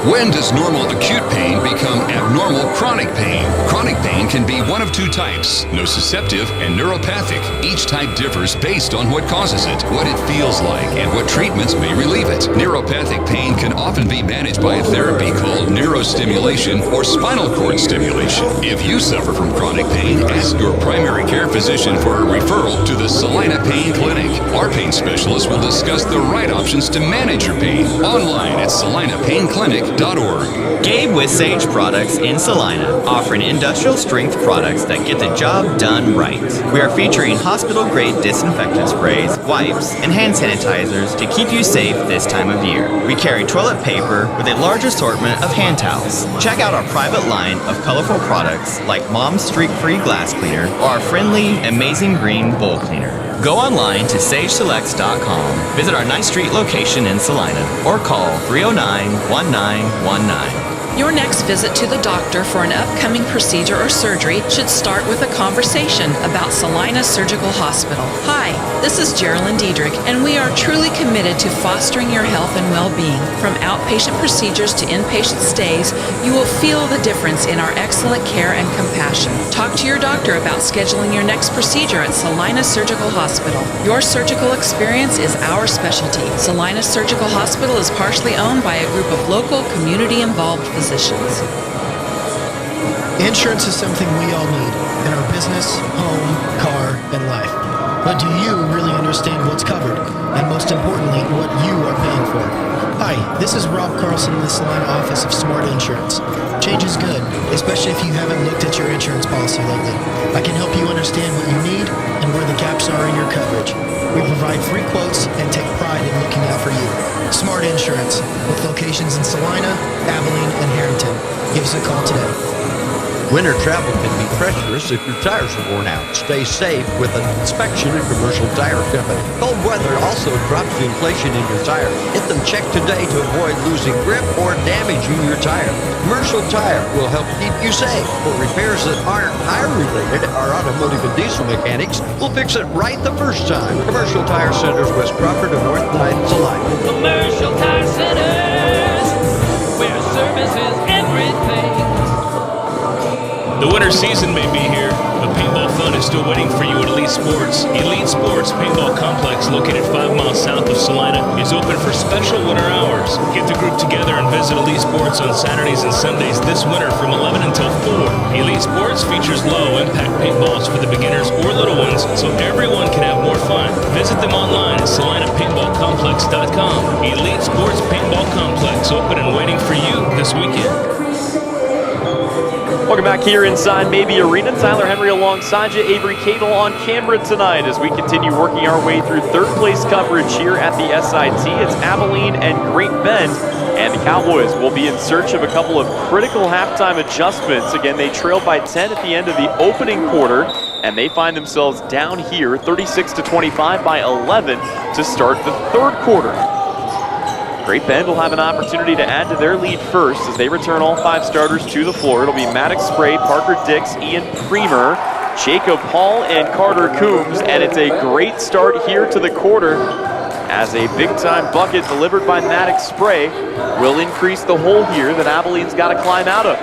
When does normal acute pain become abnormal chronic pain? Chronic pain can be one of two types, nociceptive and neuropathic. Each type differs based on what causes it, what it feels like, and what treatments may relieve it. Neuropathic pain can often be managed by a therapy called neurostimulation or spinal cord stimulation. If you suffer from chronic pain, ask your primary care physician for a referral to the Salina Pain Clinic. Our pain specialist will discuss the right options to manage your pain. Online at salinaPainClinic.org. Gabe with Sage Products in Salina, offering industrial strength products that get the job done right. We are featuring hospital grade disinfectant sprays, wipes, and hand sanitizers to keep you safe this time of year. We carry toilet paper with a large assortment of hand towels. Check out our private line of colorful products like Mom's Streak-Free Glass Cleaner or our friendly Amazing Green Bowl Cleaner. Go online to sageselects.com, visit our 9th Street location in Salina, or call 309-1919. Your next visit to the doctor for an upcoming procedure or surgery should start with a conversation about Salina Surgical Hospital. Hi, this is Geraldine Diedrich, and we are truly committed to fostering your health and well-being. From outpatient procedures to inpatient stays, you will feel the difference in our excellent care and compassion. Talk to your doctor about scheduling your next procedure at Salina Surgical Hospital. Your surgical experience is our specialty. Salina Surgical Hospital is partially owned by a group of local, community-involved physicians. Insurance is something we all need in our business, home, car, and life. But do you really understand what's covered? And most importantly, what you are paying for? Hi, this is Rob Carlson in the Salina office of Smart Insurance. Change is good, especially if you haven't looked at your insurance policy lately. I can help you understand what you need and where the gaps are in your coverage. We provide free quotes and take pride in looking out for you. Smart Insurance, with locations in Salina, Abilene, and Harrington. Give us a call today. Winter travel can be treacherous if your tires are worn out. Stay safe with an inspection at Commercial Tire Company. Cold weather also drops the inflation in your tires. Get them checked today to avoid losing grip or damaging your tire. Commercial Tire will help keep you safe. For repairs that aren't tire related, our automotive and diesel mechanics will fix it right the first time. Commercial Tire Centers, West Crawford and North 9th, Salina. Commercial Tire Centers, where service is everything. The winter season may be here, but paintball fun is still waiting for you at Elite Sports. Elite Sports Paintball Complex, located 5 miles south of Salina, is open for special winter hours. Get the group together and visit Elite Sports on Saturdays and Sundays this winter from 11 until 4. Elite Sports features low-impact paintballs for the beginners or little ones, so everyone can have more fun. Visit them online at salinapaintballcomplex.com. Elite Sports Paintball Complex, open and waiting for you this weekend. Welcome back here inside Maybe Arena. Tyler Henry alongside you, Avery Cadle on camera tonight as we continue working our way through third place coverage here at the SIT. It's Abilene and Great Bend, and the Cowboys will be in search of a couple of critical halftime adjustments. Again, they trailed by 10 at the end of the opening quarter, and they find themselves down here 36-25 by 11 to start the third quarter. Great Bend will have an opportunity to add to their lead first as they return all 5 starters to the floor. It'll be Maddox Spray, Parker Dix, Ian Premer, Jacob Hall, and Carter Coombs. And it's a great start here to the quarter as a big-time bucket delivered by Maddox Spray will increase the hole here that Abilene's got to climb out of.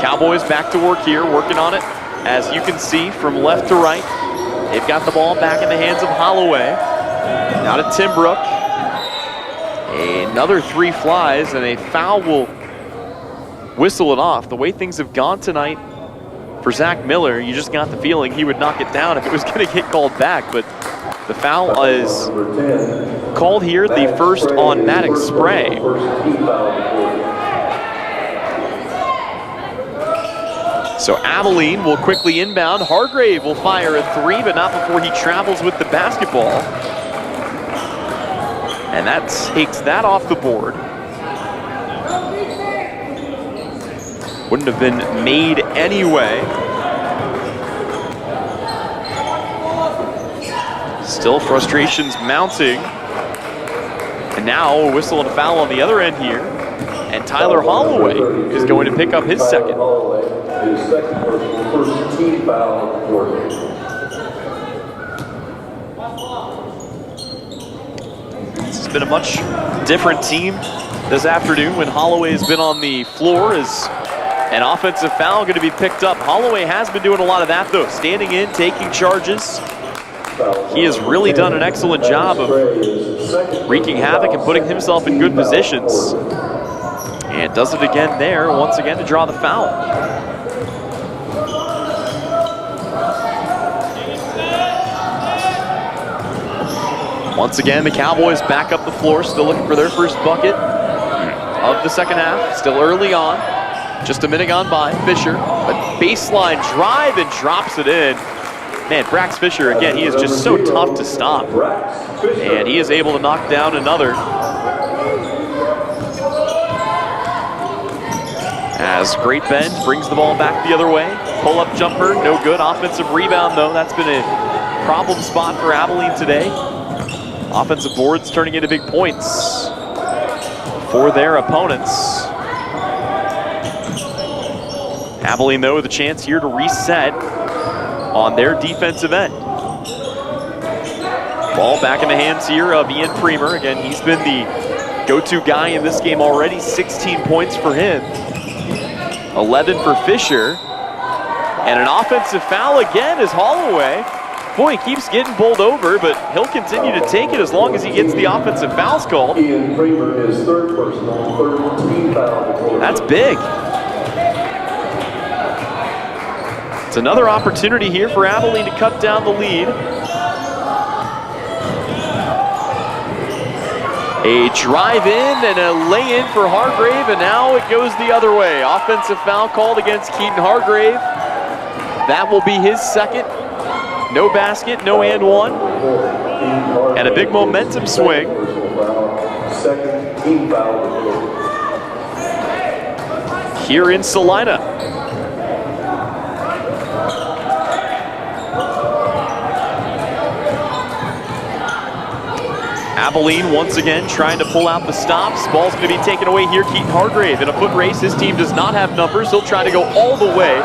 Cowboys back to work here, working on it. As you can see from left to right, they've got the ball back in the hands of Holloway. Now to Timbrook. Another 3 flies, and a foul will whistle it off. The way things have gone tonight for Zach Miller, you just got the feeling he would knock it down if it was going to get called back, but the foul is called here, the first on Maddox Spray. So Abilene will quickly inbound. Hargrave will fire a 3, but not before he travels with the basketball. And that takes that off the board. Wouldn't have been made anyway. Still frustrations mounting. And now a whistle and a foul on the other end here. And Tyler Holloway is going to pick up his second. His second first team foul for It's been a much different team this afternoon when Holloway has been on the floor. Is an offensive foul going to be picked up? Holloway has been doing a lot of that though, standing in, taking charges. He has really done an excellent job of wreaking havoc and putting himself in good positions. And does it again there, once again to draw the foul. Once again, the Cowboys back up the floor, still looking for their first bucket of the second half. Still early on, just a minute gone by. Fisher, a baseline drive and drops it in. Man, Brax Fisher, again, he is just so tough to stop. And he is able to knock down another. As Great Bend brings the ball back the other way. Pull-up jumper, no good. Offensive rebound, though. That's been a problem spot for Abilene today. Offensive boards turning into big points for their opponents. Abilene, though, with a chance here to reset on their defensive end. Ball back in the hands here of Ian Premer. Again, he's been the go-to guy in this game already. 16 points for him, 11 for Fisher. And an offensive foul again is Holloway. Boy, he keeps getting bowled over, but he'll continue to take it as long as he gets the offensive fouls called. Ian Premer, his third personal, third team foul. That's big. It's another opportunity here for Abilene to cut down the lead. A drive in and a lay in for Hargrave, and now it goes the other way. Offensive foul called against Keaton Hargrave. That will be his second. No basket, no and one. And a big momentum swing. Second team foul. Here in Salina. Abilene once again trying to pull out the stops. Ball's going to be taken away here. Keaton Hargrave in a foot race. His team does not have numbers. He'll try to go all the way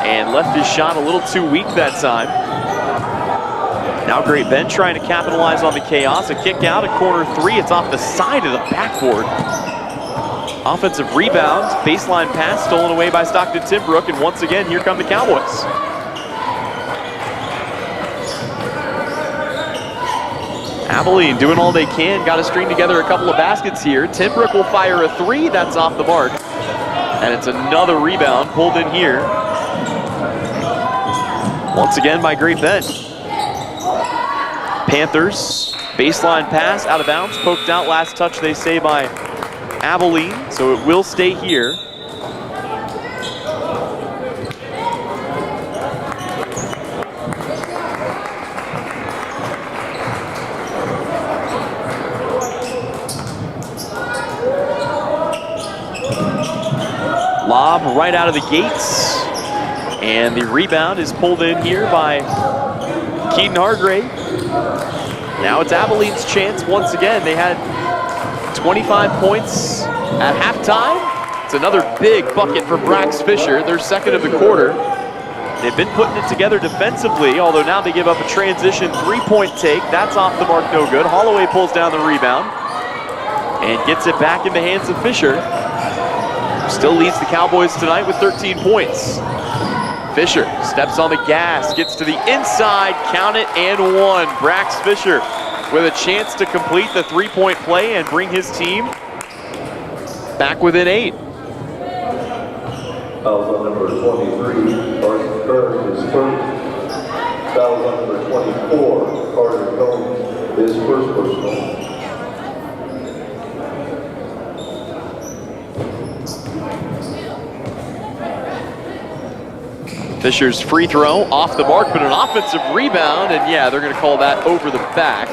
and left his shot a little too weak that time. Now Great Bend trying to capitalize on the chaos. A kick out at corner three. It's off the side of the backboard. Offensive rebound. Baseline pass stolen away by Stockton Timbrook. And once again, here come the Cowboys. Abilene doing all they can. Got to string together a couple of baskets here. Timbrook will fire a three. That's off the mark. And it's another rebound pulled in here. Once again by Great Bend. Panthers, baseline pass, out of bounds, poked out, last touch they say by Abilene, so it will stay here. Lob right out of the gates, and the rebound is pulled in here by Keaton Hargrave. Now it's Abilene's chance once again. They had 25 points at halftime. It's another big bucket for Brax Fisher, their second of the quarter. They've been putting it together defensively, although now they give up a transition three-point take. That's off the mark, no good. Holloway pulls down the rebound and gets it back in the hands of Fisher. Still leads the Cowboys tonight with 13 points. Fisher steps on the gas, gets to the inside, count it, and one. Brax Fisher with a chance to complete the three-point play and bring his team back within 8. Fouls on number 23, Carson Kerr, his first. Fouls on number 24, Carter Combs, his first personal. Fisher's free throw off the mark, but an offensive rebound, and yeah, they're going to call that over the back.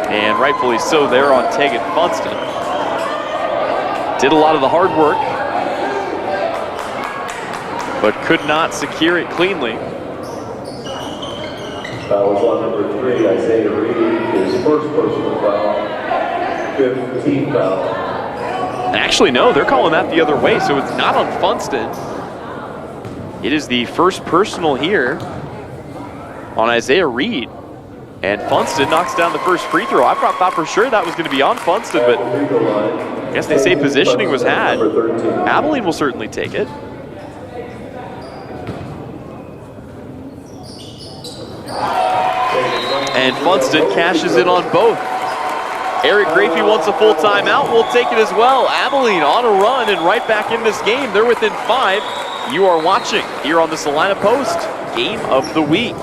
And rightfully so there on Tegan Funston. Did a lot of the hard work, but could not secure it cleanly. Fouls on number 3, Isaiah Reed, his first personal foul, 5th team foul. Actually, no, they're calling that the other way, so it's not on Funston. It is the first personal here on Isaiah Reed. And Funston knocks down the first free throw. I thought for sure that was going to be on Funston, but I guess they say positioning was had. Abilene will certainly take it. And Funston cashes in on both. Eric Grafey wants a full timeout. We'll take it as well. Abilene on a run and right back in this game. They're within 5. You are watching here on the Salina Post, Game of the Week.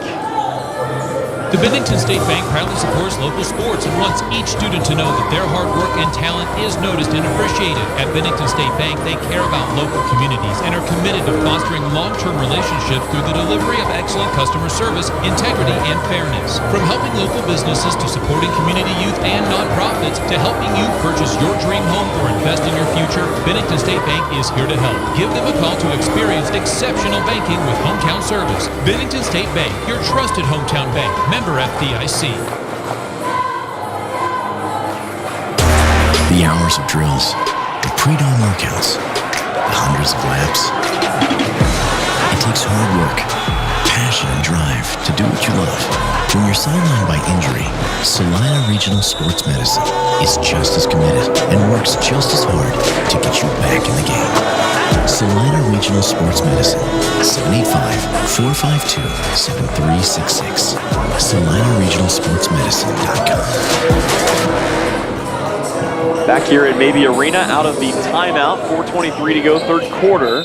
The Bennington State Bank proudly supports local sports and wants each student to know that their hard work and talent is noticed and appreciated. At Bennington State Bank, they care about local communities and are committed to fostering long-term relationships through the delivery of excellent customer service, integrity, and fairness. From helping local businesses to supporting community youth and nonprofits to helping you purchase your dream home or invest in your future, Bennington State Bank is here to help. Give them a call to experience exceptional banking with hometown service. Bennington State Bank, your trusted hometown bank. Member FDIC. The hours of drills, the pre-dawn workouts, the hundreds of laps. It takes hard work, passion, and drive to do what you love. When you're sidelined by injury, Salina Regional Sports Medicine is just as committed and works just as hard to get you back in the game. Salina Regional Sports Medicine, 785-452-7366. SalinaRegionalSportsMedicine.com. Back here at Maybe Arena, out of the timeout, 4:23 to go, third quarter.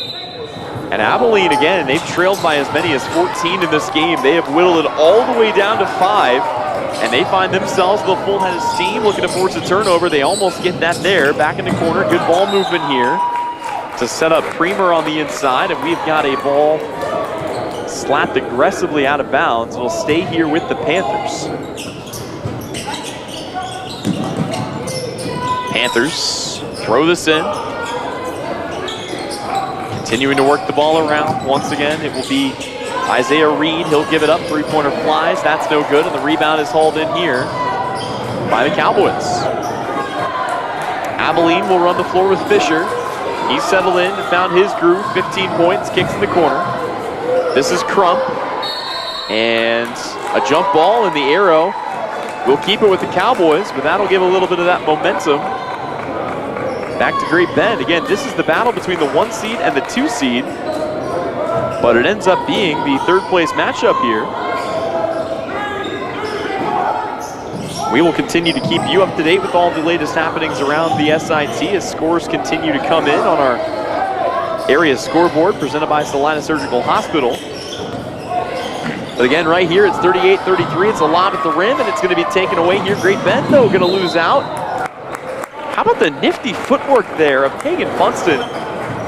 And Abilene, again, they've trailed by as many as 14 in this game. They have whittled it all the way down to 5, and they find themselves with a full head of steam looking to force a turnover. They almost get that there. Back in the corner, good ball movement here to set up Premer on the inside, and we've got a ball slapped aggressively out of bounds. It'll stay here with the Panthers. Panthers throw this in. Continuing to work the ball around. Once again, it will be Isaiah Reed. He'll give it up. Three-pointer flies. That's no good, and the rebound is hauled in here by the Cowboys. Abilene will run the floor with Fisher. He's settled in and found his groove. 15 points, kicks in the corner. This is Crump. And a jump ball, and the arrow will keep it with the Cowboys, but that'll give a little bit of that momentum back to Great Bend. Again, this is the battle between the 1 seed and the 2 seed, but it ends up being the third place matchup here. We will continue to keep you up to date with all the latest happenings around the SIT as scores continue to come in on our area scoreboard presented by Salina Surgical Hospital. But again, right here, it's 38-33. It's a lob at the rim, and it's going to be taken away here. Great Bend, though, going to lose out. How about the nifty footwork there of Hagen Funston?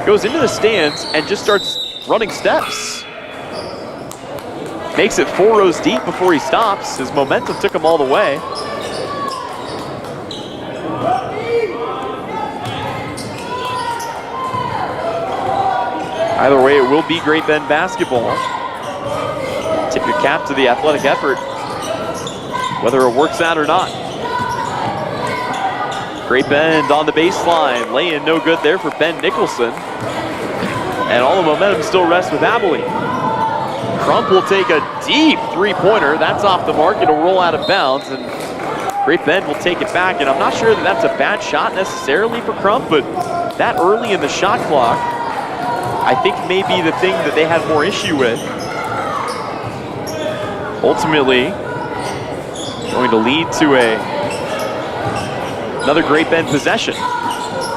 Goes into the stands and just starts running steps. Makes it 4 rows deep before he stops. His momentum took him all the way. Either way, it will be Great Bend basketball. Tip your cap to the athletic effort, whether it works out or not. Great Bend on the baseline, lay-in no good there for Ben Nicholson. And all the momentum still rests with Abilene. Crump will take a deep three-pointer. That's off the mark, it'll roll out of bounds, and Great Bend will take it back. And I'm not sure that that's a bad shot necessarily for Crump, but that early in the shot clock, I think may be the thing that they had more issue with. Ultimately, going to lead to another Great Bend possession.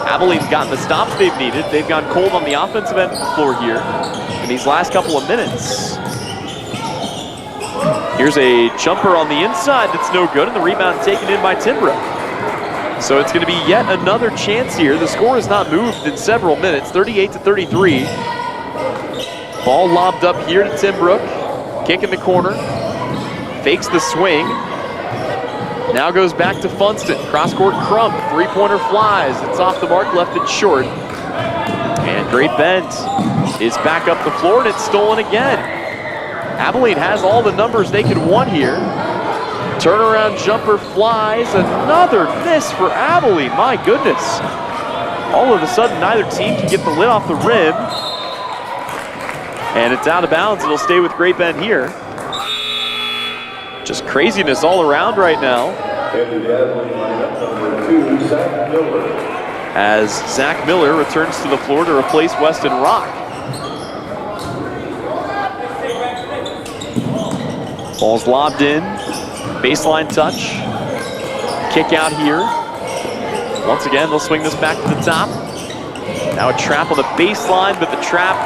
Abilene's gotten the stops they've needed. They've gone cold on the offensive end of the floor here in these last couple of minutes. Here's a jumper on the inside that's no good, and the rebound taken in by Timbrook. So it's going to be yet another chance here. The score has not moved in several minutes, 38-33. Ball lobbed up here to Timbrook. Kick in the corner. Fakes the swing. Now goes back to Funston. Cross-court Crump. Three-pointer flies. It's off the mark, left it short. And Great Bend is back up the floor, and it's stolen again. Abilene has all the numbers they could want here. Turnaround jumper flies. Another miss for Abilene. My goodness. All of a sudden, neither team can get the lid off the rim. And it's out of bounds. It'll stay with Great Bend here. Just craziness all around right now. As Zach Miller returns to the floor to replace Weston Rock. Ball's lobbed in. Baseline touch. Kick out here. Once again, they'll swing this back to the top. Now a trap on the baseline, but the trap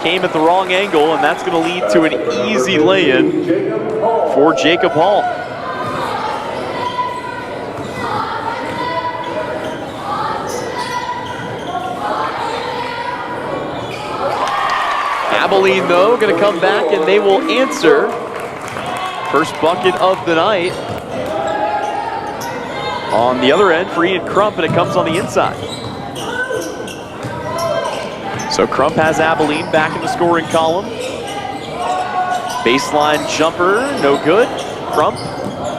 came at the wrong angle, and that's going to lead to an easy lay-in for Jacob Hall. Abilene, though, going to come back, and they will answer. First bucket of the night. On the other end for Ian Crump, and it comes on the inside. So Crump has Abilene back in the scoring column. Baseline jumper, no good. Crump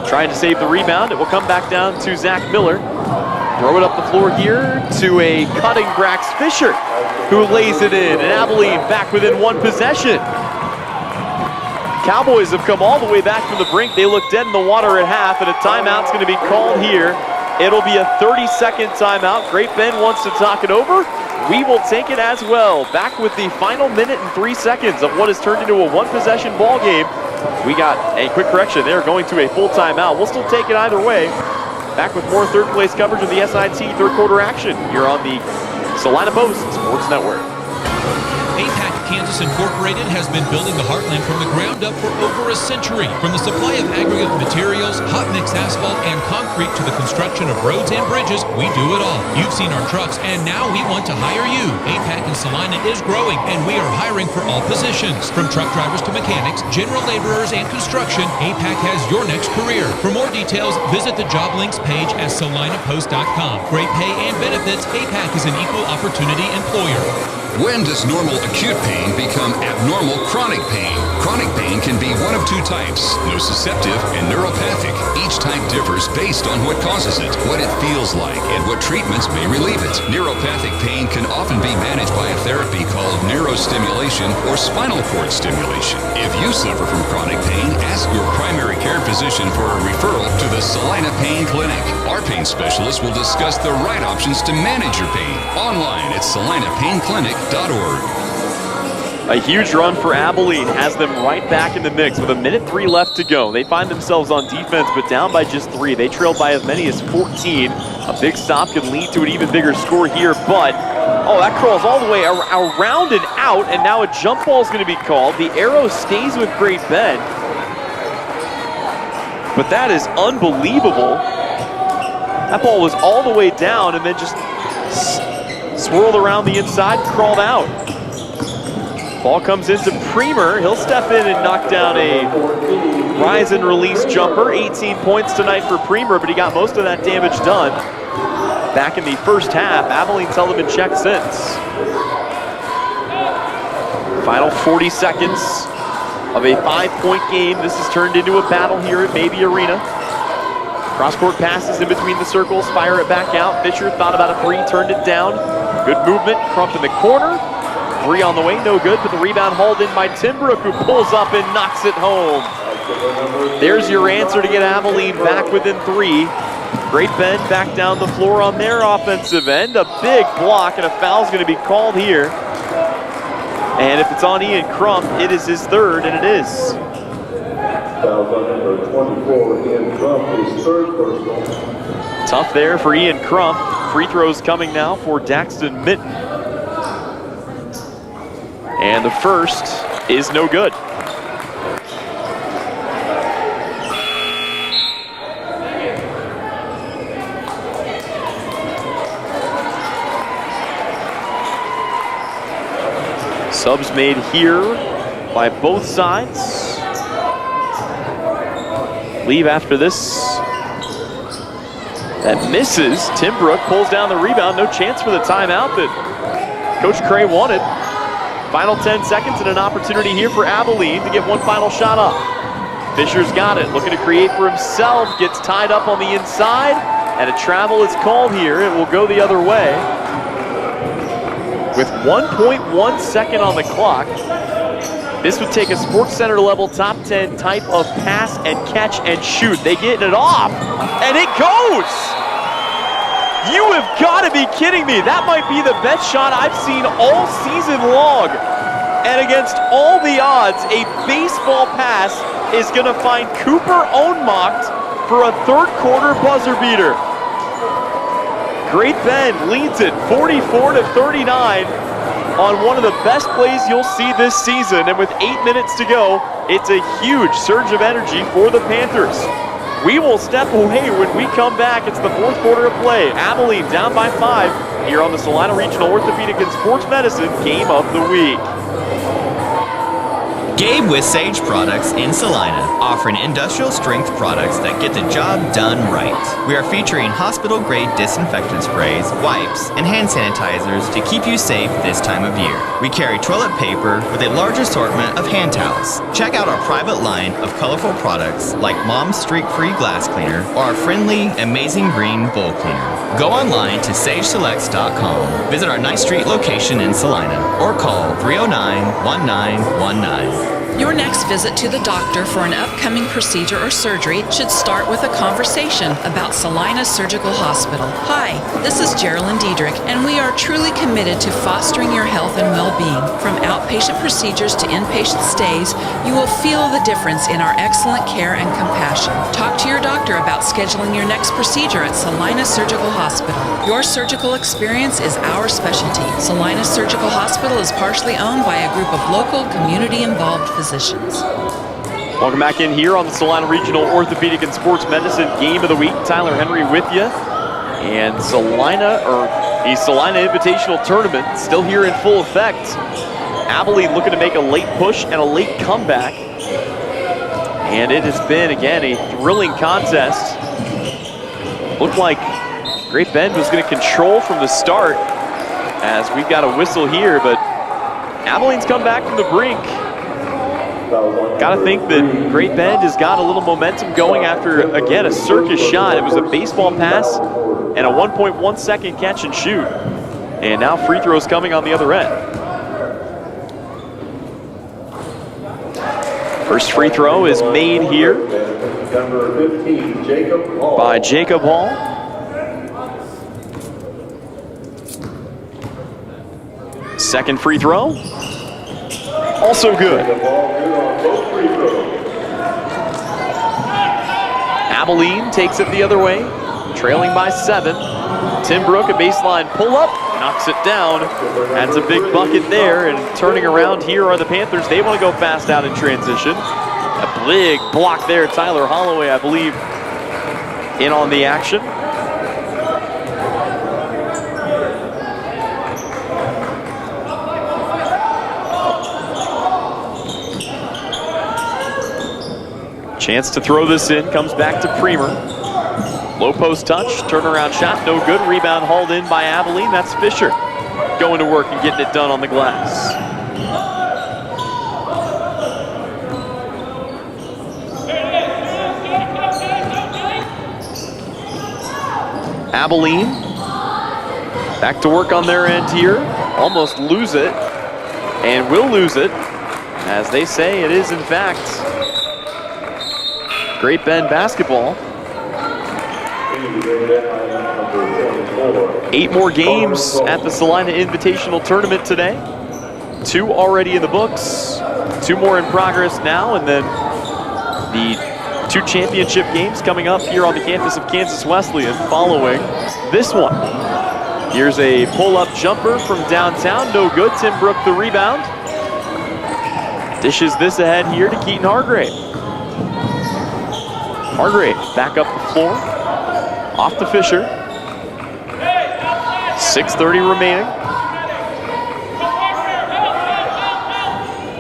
trying to save the rebound. It will come back down to Zach Miller. Throw it up the floor here to a cutting Brax Fisher, who lays it in, and Abilene back within one possession. Cowboys have come all the way back from the brink. They look dead in the water at half, and a timeout's going to be called here. It'll be a 30-second timeout. Great Bend wants to talk it over. We will take it as well. Back with the final minute and 3 seconds of what has turned into a one-possession ball game. We got a quick correction there, going to a full timeout. We'll still take it either way. Back with more third-place coverage of the SIT third-quarter action. You're on the Salina Post Sports Network. APAC Kansas Incorporated has been building the Heartland from the ground up for over a century. From the supply of aggregate materials, hot mix asphalt, and concrete to the construction of roads and bridges, we do it all. You've seen our trucks, and now we want to hire you. APAC in Salina is growing, and we are hiring for all positions. From truck drivers to mechanics, general laborers, and construction, APAC has your next career. For more details, visit the job links page at salinapost.com. Great pay and benefits, APAC is an equal opportunity employer. When does normal acute pain become abnormal chronic pain? Chronic pain can be one of two types, nociceptive and neuropathic. Each type differs based on what causes it, what it feels like, and what treatments may relieve it. Neuropathic pain can often be managed by a therapy called neurostimulation or spinal cord stimulation. If you suffer from chronic pain, ask your primary care physician for a referral to the Salina Pain Clinic. Our pain specialist will discuss the right options to manage your pain. Online at salinapainclinic.org. A huge run for Abilene has them right back in the mix with 1:03 left to go. They find themselves on defense, but down by just 3. They trailed by as many as 14. A big stop could lead to an even bigger score here, but that crawls all the way around and out, and now a jump ball is going to be called. The arrow stays with Great Bend, but that is unbelievable. That ball was all the way down and then just swirled around the inside, crawled out. Ball comes into Premer. He'll step in and knock down a rise and release jumper. 18 points tonight for Premer, but he got most of that damage done back in the first half. Abilene's held him in check since. Final 40 seconds of a 5-point game. This has turned into a battle here at Mabee Arena. Cross-court passes in between the circles, fire it back out. Fisher thought about a 3, turned it down. Good movement, Crump in the corner. 3 on the way, no good, but the rebound hauled in by Timbrook, who pulls up and knocks it home. There's your answer to get Abilene back within 3. Great Bend back down the floor on their offensive end. A big block, and a foul's going to be called here. And if it's on Ian Crump, it is his 3rd, and it is. Foul on number 24, Ian Crump, his 3rd personal. Tough there for Ian Crump. Free throws coming now for Daxton Mitten. And the first is no good. Subs made here by both sides. Leave after this. That misses. Timbrook pulls down the rebound. No chance for the timeout that Coach Cray wanted. Final 10 seconds and an opportunity here for Abilene to get one final shot up. Fisher's got it, looking to create for himself, gets tied up on the inside, and a travel is called here. It will go the other way. With 1.1 second on the clock, this would take a Sports Center level top 10 type of pass and catch and shoot. They get it off, and it goes! You have got to be kidding me. That might be the best shot I've seen all season long. And against all the odds, a baseball pass is going to find Cooper Ohnmacht for a 3rd quarter buzzer beater. Great Bend leads it 44-39 on one of the best plays you'll see this season. And with 8 minutes to go, it's a huge surge of energy for the Panthers. We will step away when we come back. It's the 4th quarter of play. Abilene down by 5 here on the Salina Regional Orthopedic and Sports Medicine Game of the Week. Gabe with Sage Products in Salina, offering industrial strength products that get the job done right. We are featuring hospital grade disinfectant sprays, wipes, and hand sanitizers to keep you safe this time of year. We carry toilet paper with a large assortment of hand towels. Check out our private line of colorful products like Mom's Streak-Free Glass Cleaner or our friendly Amazing Green Bowl Cleaner. Go online to sageselects.com, visit our 9th Street location in Salina, or call 309-1919. Your next visit to the doctor for an upcoming procedure or surgery should start with a conversation about Salina Surgical Hospital. Hi, this is Geraldine Diedrich, and we are truly committed to fostering your health and well-being. From outpatient procedures to inpatient stays, you will feel the difference in our excellent care and compassion. Talk to your doctor about scheduling your next procedure at Salina Surgical Hospital. Your surgical experience is our specialty. Salina Surgical Hospital is partially owned by a group of local, community-involved physicians. Welcome back in here on the Salina Regional Orthopedic and Sports Medicine Game of the Week. Tyler Henry with you. And the Salina Invitational Tournament still here in full effect. Abilene looking to make a late push and a late comeback. And it has been, again, a thrilling contest. Looked like Great Bend was going to control from the start, as we've got a whistle here, but Abilene's come back from the brink. Got to think that Great Bend has got a little momentum going after, again, a circus shot. It was a baseball pass and a 1.1 second catch and shoot. And now free throws coming on the other end. First free throw is made here by Jacob Hall. Second free throw, also good. Abilene takes it the other way, trailing by 7. Tim Brook, a baseline pull-up, knocks it down. That's a big bucket there, and turning around here are the Panthers. They want to go fast out in transition. A big block there. Tyler Holloway, I believe, in on the action. Chance to throw this in, comes back to Premer. Low post touch, turnaround shot, no good. Rebound hauled in by Abilene. That's Fisher going to work and getting it done on the glass. Abilene back to work on their end here. Almost lose it, and will lose it. As they say, it is in fact Great Bend basketball. 8 more games at the Salina Invitational Tournament today. 2 already in the books, 2 more in progress now, and then the 2 championship games coming up here on the campus of Kansas Wesleyan following this one. Here's a pull-up jumper from downtown, no good. Tim Brook the rebound. Dishes this ahead here to Keaton Hargrave. Hargrave back up the floor, off to Fisher. 6:30 remaining.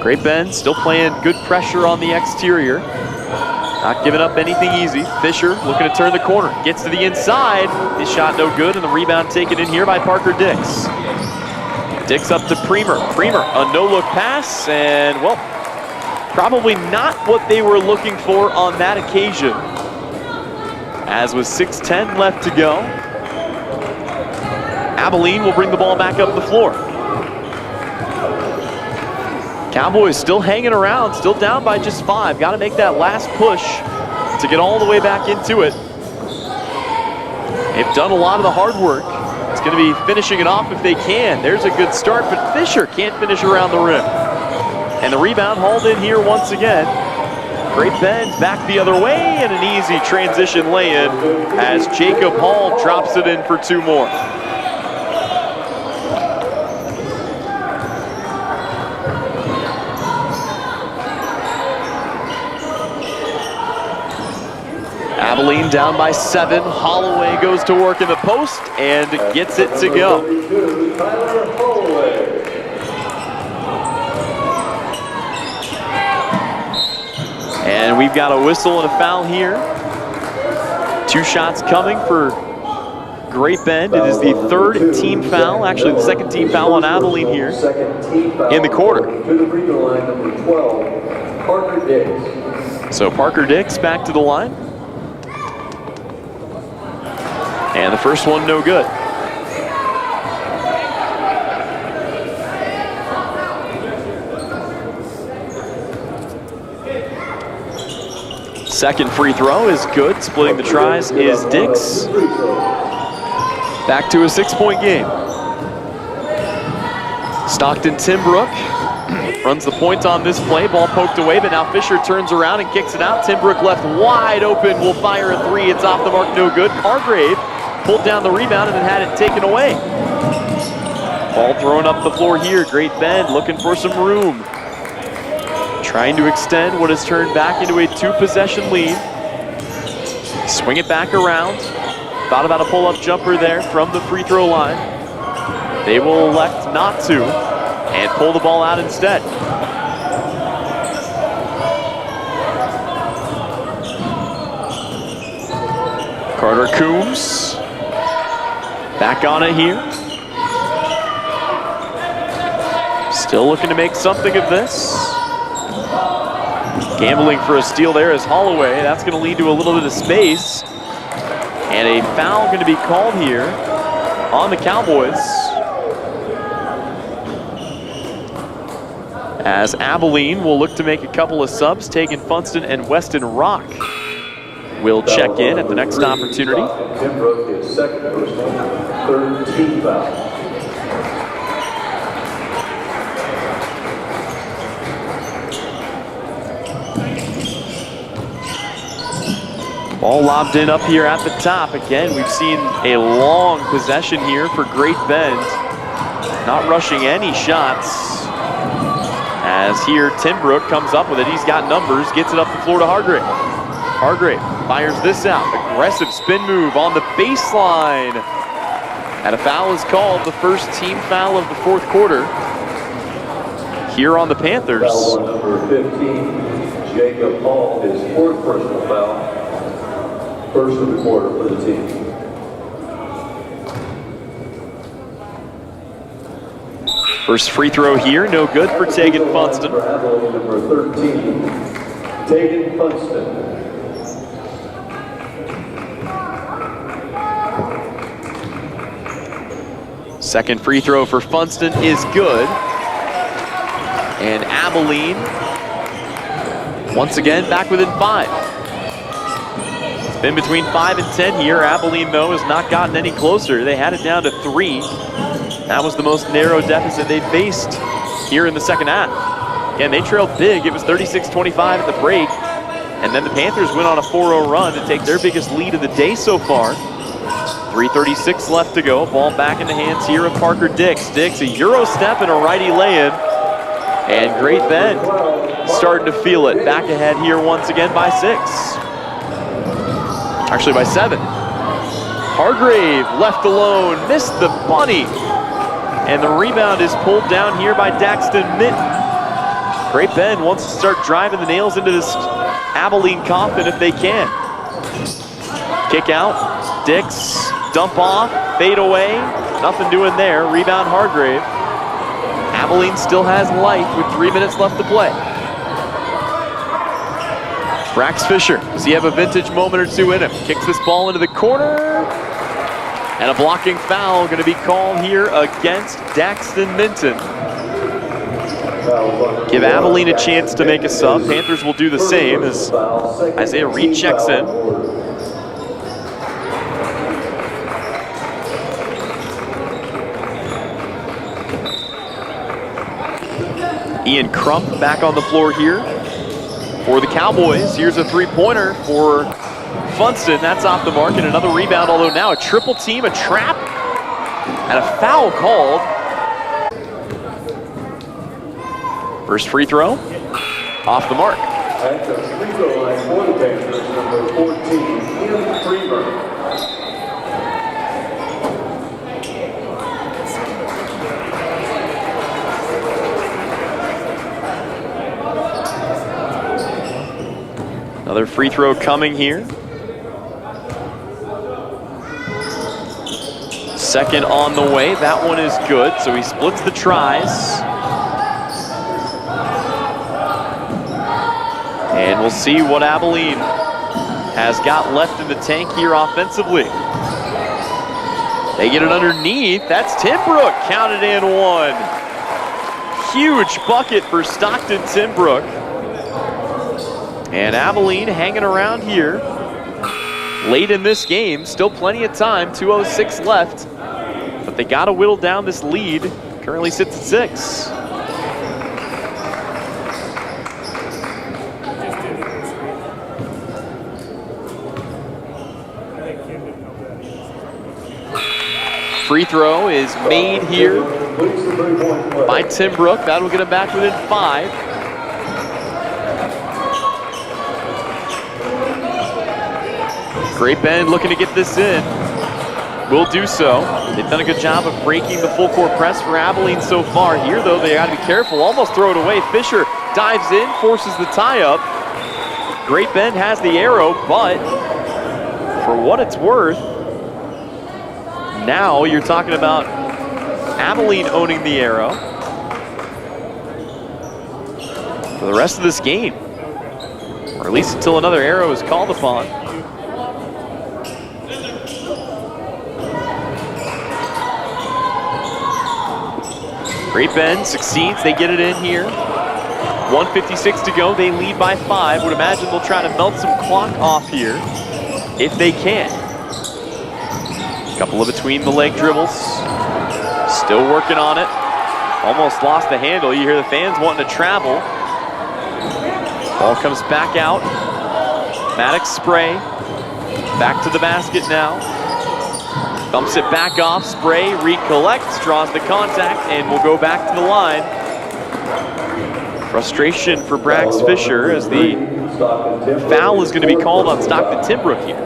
Great Bend still playing good pressure on the exterior. Not giving up anything easy. Fisher looking to turn the corner. Gets to the inside. His shot no good, and the rebound taken in here by Parker Dix. Dix up to Premer. Premer, a no-look pass, and, well, probably not what they were looking for on that occasion. As with 6:10 left to go, Abilene will bring the ball back up the floor. Cowboys still hanging around, still down by just 5. Got to make that last push to get all the way back into it. They've done a lot of the hard work. It's going to be finishing it off if they can. There's a good start, but Fisher can't finish around the rim. And the rebound hauled in here once again. Great Bend back the other way, and an easy transition lay-in as Jacob Hall drops it in for 2 more. Abilene down by 7. Holloway goes to work in the post and gets it to go. And we've got a whistle and a foul here. 2 shots coming for Great Bend. It is the 3rd team foul, actually the 2nd team foul on Abilene here in the quarter. To the free throw line, number 12, Parker Dix. So Parker Dix back to the line. And the first one no good. Second free throw is good. Splitting the tries is Dix. Back to a 6-point game. Stockton Timbrook runs the point on this play. Ball poked away, but now Fisher turns around and kicks it out. Timbrook left wide open, will fire a 3. It's off the mark, no good. Hargrave pulled down the rebound and then had it taken away. Ball thrown up the floor here. Great Bend looking for some room. Trying to extend what has turned back into a 2-possession lead. Swing it back around. Thought about a pull-up jumper there from the free throw line. They will elect not to and pull the ball out instead. Carter Coombs back on it here. Still looking to make something of this. Gambling for a steal there is Holloway. That's going to lead to a little bit of space. And a foul going to be called here on the Cowboys, as Abilene will look to make a couple of subs. Tegan Funston and Weston Rock will check in at the next opportunity. Timbrook is second personal, 3rd team foul. Ball lobbed in up here at the top. Again, we've seen a long possession here for Great Bend. Not rushing any shots. As here, Timbrook comes up with it. He's got numbers, gets it up the floor to Hargrave. Hargrave fires this out. Aggressive spin move on the baseline. And a foul is called, the first team foul of the 4th quarter here on the Panthers. Foul on number 15, Jacob Hall, his 4th personal foul. First of the quarter for the team. First free throw here, no good for Tegan Funston. For Abilene, number 13, Tegan Funston. Second free throw for Funston is good. And Abilene, once again, back within 5. Been between 5 and 10 here. Abilene, though, has not gotten any closer. They had it down to 3. That was the most narrow deficit they faced here in the second half. Again, they trailed big. It was 36-25 at the break. And then the Panthers went on a 4-0 run to take their biggest lead of the day so far. 3:36 left to go. Ball back in the hands here of Parker Dix. Dix, a Euro step and a righty lay-in. And Great Bend starting to feel it. Back ahead here once again by 6. Actually by 7. Hargrave left alone, missed the bunny. And the rebound is pulled down here by Daxton Minton. Great Bend wants to start driving the nails into this Abilene coffin if they can. Kick out, Dix, dump off, fade away. Nothing doing there, rebound Hargrave. Abilene still has life with 3 minutes left to play. Brax Fisher, does he have a vintage moment or two in him? Kicks this ball into the corner. And a blocking foul going to be called here against Daxton Minton. Give Abilene a chance to make a sub. Panthers will do the same as Isaiah Reed checks in. Ian Crump back on the floor here for the Cowboys. Here's a 3-pointer for Funston. That's off the mark, and another rebound, although now a triple team, a trap, and a foul called. First free throw, off the mark. At the free throw line for the Panthers, number 14, Ian Freeman. Another free throw coming here. Second on the way. That one is good, so he splits the tries. And we'll see what Abilene has got left in the tank here offensively. They get it underneath. That's Timbrook. Counted in one. Huge bucket for Stockton Timbrook. And Abilene hanging around here late in this game. Still plenty of time. 2:06 left. But they got to whittle down this lead. Currently sits at 6. Free throw is made here by Timbrook. That'll get him back within 5. Great Bend looking to get this in. Will do so. They've done a good job of breaking the full court press for Abilene so far. Here, though, they got to be careful. Almost throw it away. Fisher dives in, forces the tie-up. Great Bend has the arrow, but for what it's worth, now you're talking about Abilene owning the arrow for the rest of this game, or at least until another arrow is called upon. Great Bend succeeds. They get it in here. 1:56 to go. They lead by 5. Would imagine they'll try to melt some clock off here if they can. Couple of between the leg dribbles. Still working on it. Almost lost the handle. You hear the fans wanting to travel. Ball comes back out. Maddox Spray. Back to the basket now. Thumps it back off. Spray recollects, draws the contact, and will go back to the line. Frustration for Brax Fisher as the foul is going to be called on Stockton Timbrook here.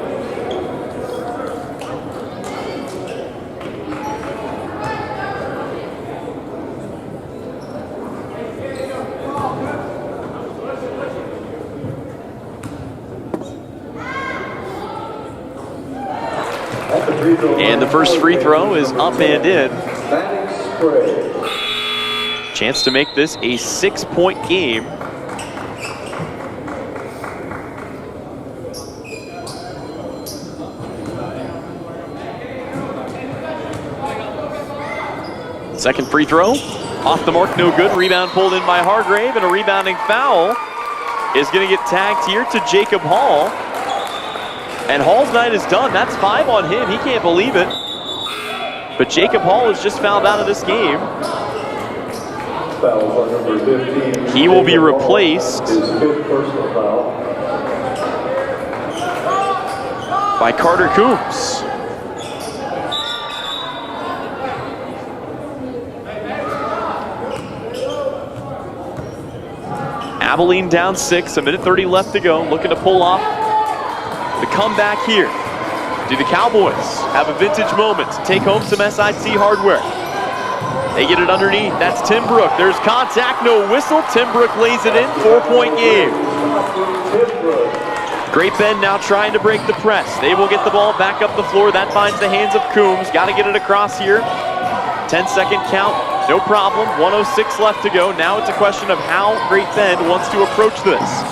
And the first free throw is up and in. Chance to make this a 6-point game. Second free throw, off the mark, no good. Rebound pulled in by Hargrave, and a rebounding foul is going to get tagged here to Jacob Hall. And Hall's night is done. That's 5 on him. He can't believe it. But Jacob Hall is just fouled out of this game. He will be replaced by Carter Coombs. Abilene down 6, 1:30 left to go. Looking to pull off the comeback here. Do the Cowboys have a vintage moment to take home some SIC hardware? They get it underneath. That's Timbrook. There's contact, no whistle. Timbrook lays it in. 4-point game. Great Bend now trying to break the press. They will get the ball back up the floor. That finds the hands of Coombs. Got to get it across here. 10-second count. No problem. 1:06 left to go. Now it's a question of how Great Bend wants to approach this.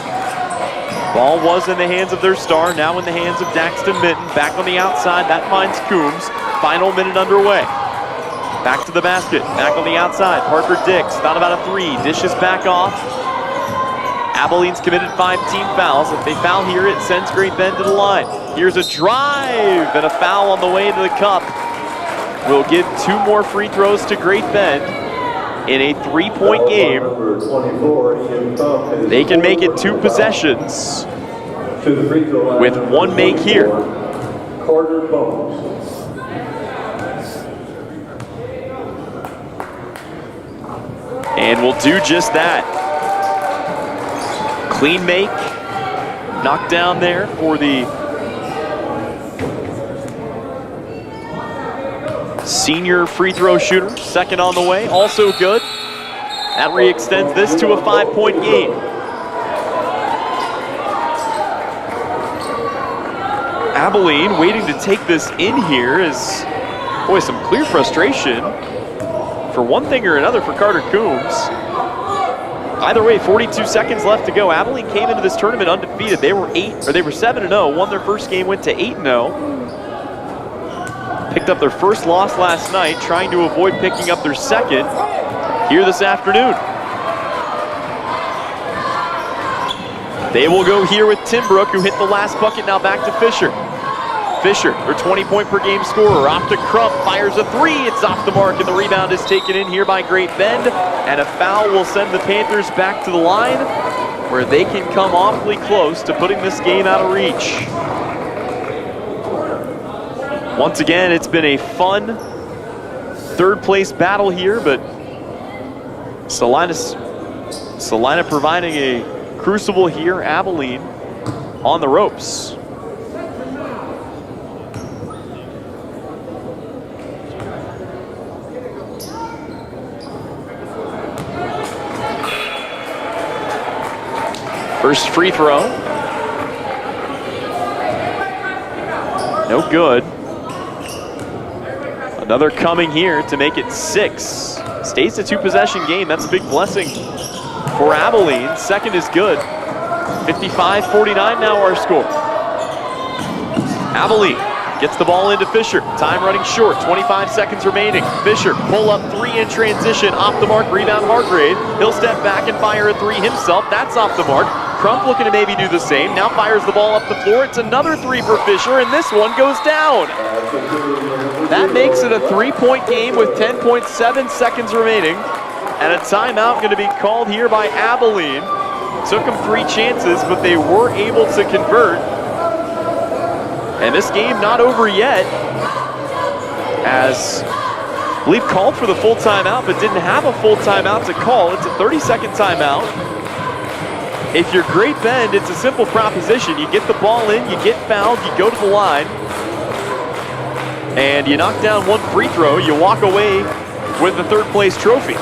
Ball was in the hands of their star, now in the hands of Daxton Minton. Back on the outside, that finds Coombs. Final minute underway. Back to the basket, back on the outside. Parker Dix, thought about a 3, dishes back off. Abilene's committed 5 team fouls. If they foul here, it sends Great Bend to the line. Here's a drive and a foul on the way to the cup. We'll give 2 more free throws to Great Bend in a 3-point game. They can make it 2 possessions with 1 make here. Carter Coombs. And we'll do just that. Clean make, knocked down there for the senior free throw shooter. Second on the way, also good. That re-extends this to a 5-point game. Abilene waiting to take this in here is, boy, some clear frustration for one thing or another for Carter Coombs. Either way, 42 seconds left to go. Abilene came into this tournament undefeated. They were 7-0, won their first game, went to 8-0. Picked up their first loss last night, trying to avoid picking up their second here this afternoon. They will go here with Timbrook, who hit the last bucket. Now back to Fisher. Fisher, their 20-point-per-game scorer, off to Crump, fires a three. It's off the mark, and the rebound is taken in here by Great Bend. And a foul will send the Panthers back to the line, where they can come awfully close to putting this game out of reach. Once again, it's been a fun third-place battle here, but Salina providing a crucible here. Abilene on the ropes. First free throw. No good. Another coming here to make it 6. Stays a 2-possession game. That's a big blessing for Abilene. Second is good. 55-49 now our score. Abilene gets the ball into Fisher. Time running short, 25 seconds remaining. Fisher, pull up three in transition, off the mark, rebound Hargrave. He'll step back and fire a three himself. That's off the mark. Crump looking to maybe do the same. Now fires the ball up the floor. It's another three for Fisher, and this one goes down. That makes it a 3-point game with 10.7 seconds remaining. And a timeout going to be called here by Abilene. Took them 3 chances, but they were able to convert. And this game not over yet, as I believe called for the full timeout, but didn't have a full timeout to call. It's a 30-second timeout. If you're Great Bend, it's a simple proposition. You get the ball in, you get fouled, you go to the line, and you knock down one free throw, you walk away with the third-place trophy.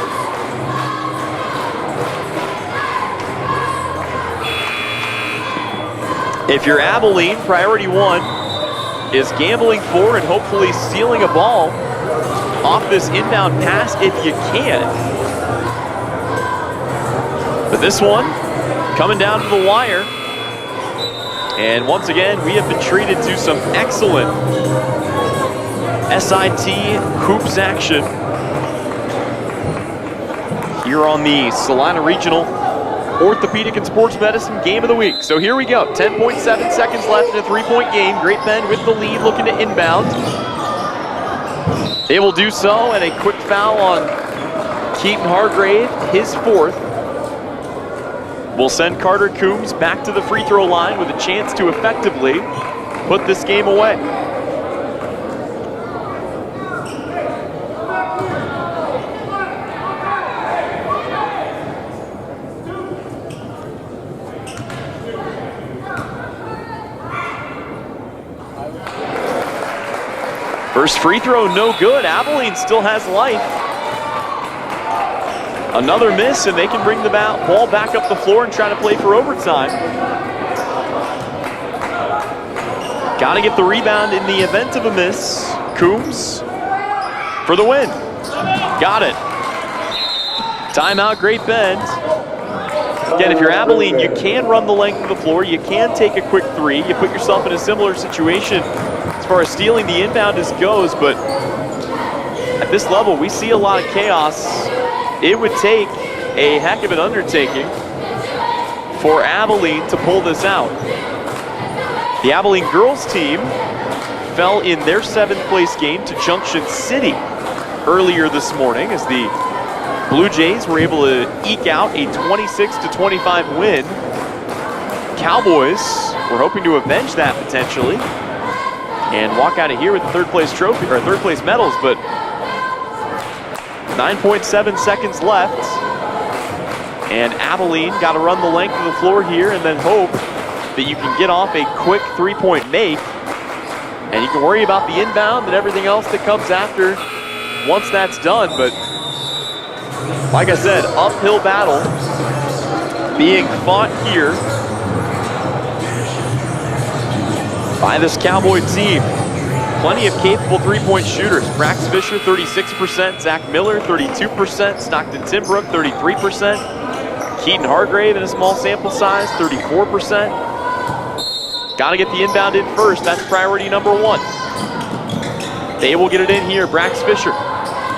If you're Abilene, priority 1 is gambling for and hopefully stealing a ball off this inbound pass if you can. But this one, coming down to the wire. And once again, we have been treated to some excellent SIT hoops action here on the Salina Regional Orthopedic and Sports Medicine Game of the Week. So here we go, 10.7 seconds left in a 3-point game. Great Bend with the lead, looking to inbound. They will do so, and a quick foul on Keaton Hargrave, his 4th. Will send Carter Coombs back to the free throw line with a chance to effectively put this game away. First free throw, no good. Abilene still has life. Another miss, and they can bring the ball back up the floor and try to play for overtime. Got to get the rebound in the event of a miss. Coombs for the win. Got it. Timeout, Great Bend. Again, if you're Abilene, you can run the length of the floor. You can take a quick three. You put yourself in a similar situation as far as stealing the inbound as goes, but at this level, we see a lot of chaos. It would take a heck of an undertaking for Abilene to pull this out. The Abilene girls team fell in their 7th-place game to Junction City earlier this morning as the Blue Jays were able to eke out a 26-25 win. Cowboys were hoping to avenge that potentially and walk out of here with the 3rd-place trophy, or 3rd-place medals, but 9.7 seconds left, and Abilene got to run the length of the floor here and then hope that you can get off a quick 3-point make, and you can worry about the inbound and everything else that comes after once that's done. But like I said, uphill battle being fought here by this Cowboy team. Plenty of capable three-point shooters. Brax Fisher, 36%. Zach Miller, 32%. Stockton Timbrook, 33%. Keaton Hargrave in a small sample size, 34%. Got to get the inbound in first. That's priority number one. They will get it in here. Brax Fisher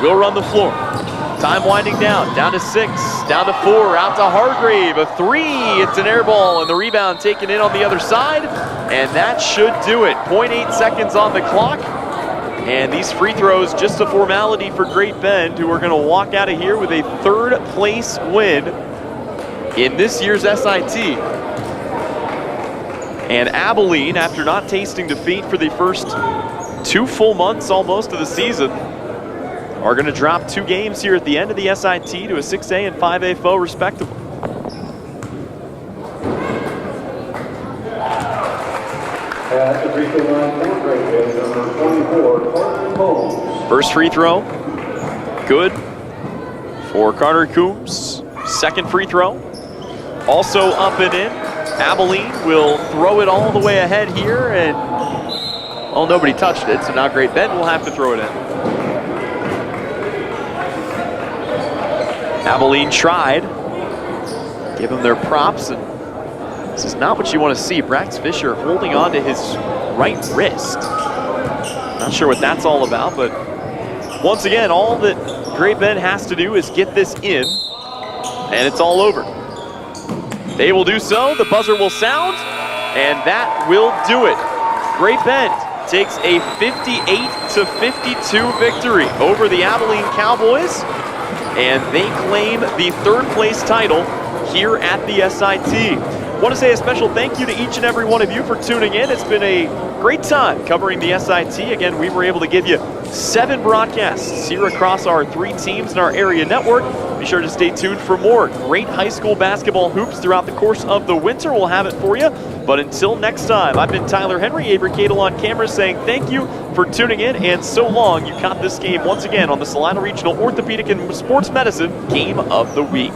will run the floor. Time winding down to 6, down to 4, out to Hargrave, a 3, it's an air ball, and the rebound taken in on the other side, and that should do it. 0.8 seconds on the clock, and these free throws just a formality for Great Bend, who are going to walk out of here with a third place win in this year's SIT. And Abilene, after not tasting defeat for the first 2 full months almost of the season, are going to drop 2 games here at the end of the SIT to a 6A and 5A foe, respectively. At the free throw line for Great Bend, number 24, Carter Combs. First free throw, good for Carter Coombs. Second free throw, also up and in. Abilene will throw it all the way ahead here, and well, nobody touched it, so now Great Bend will have to throw it in. Abilene tried. Give them their props, and this is not what you want to see. Brax Fisher holding on to his right wrist. Not sure what that's all about, but once again, all that Great Bend has to do is get this in, and it's all over. They will do so. The buzzer will sound, and that will do it. Great Bend takes a 58-52 victory over the Abilene Cowboys, and they claim the third place title here at the SIT. I want to say a special thank you to each and every one of you for tuning in. It's been a great time covering the SIT. Again, we were able to give you 7 broadcasts here across our 3 teams in our area network. Be sure to stay tuned for more great high school basketball hoops throughout the course of the winter. We'll have it for you. But until next time, I've been Tyler Henry, Avery Cadle on camera, saying thank you for tuning in, and so long. You caught this game once again on the Salina Regional Orthopedic and Sports Medicine Game of the Week.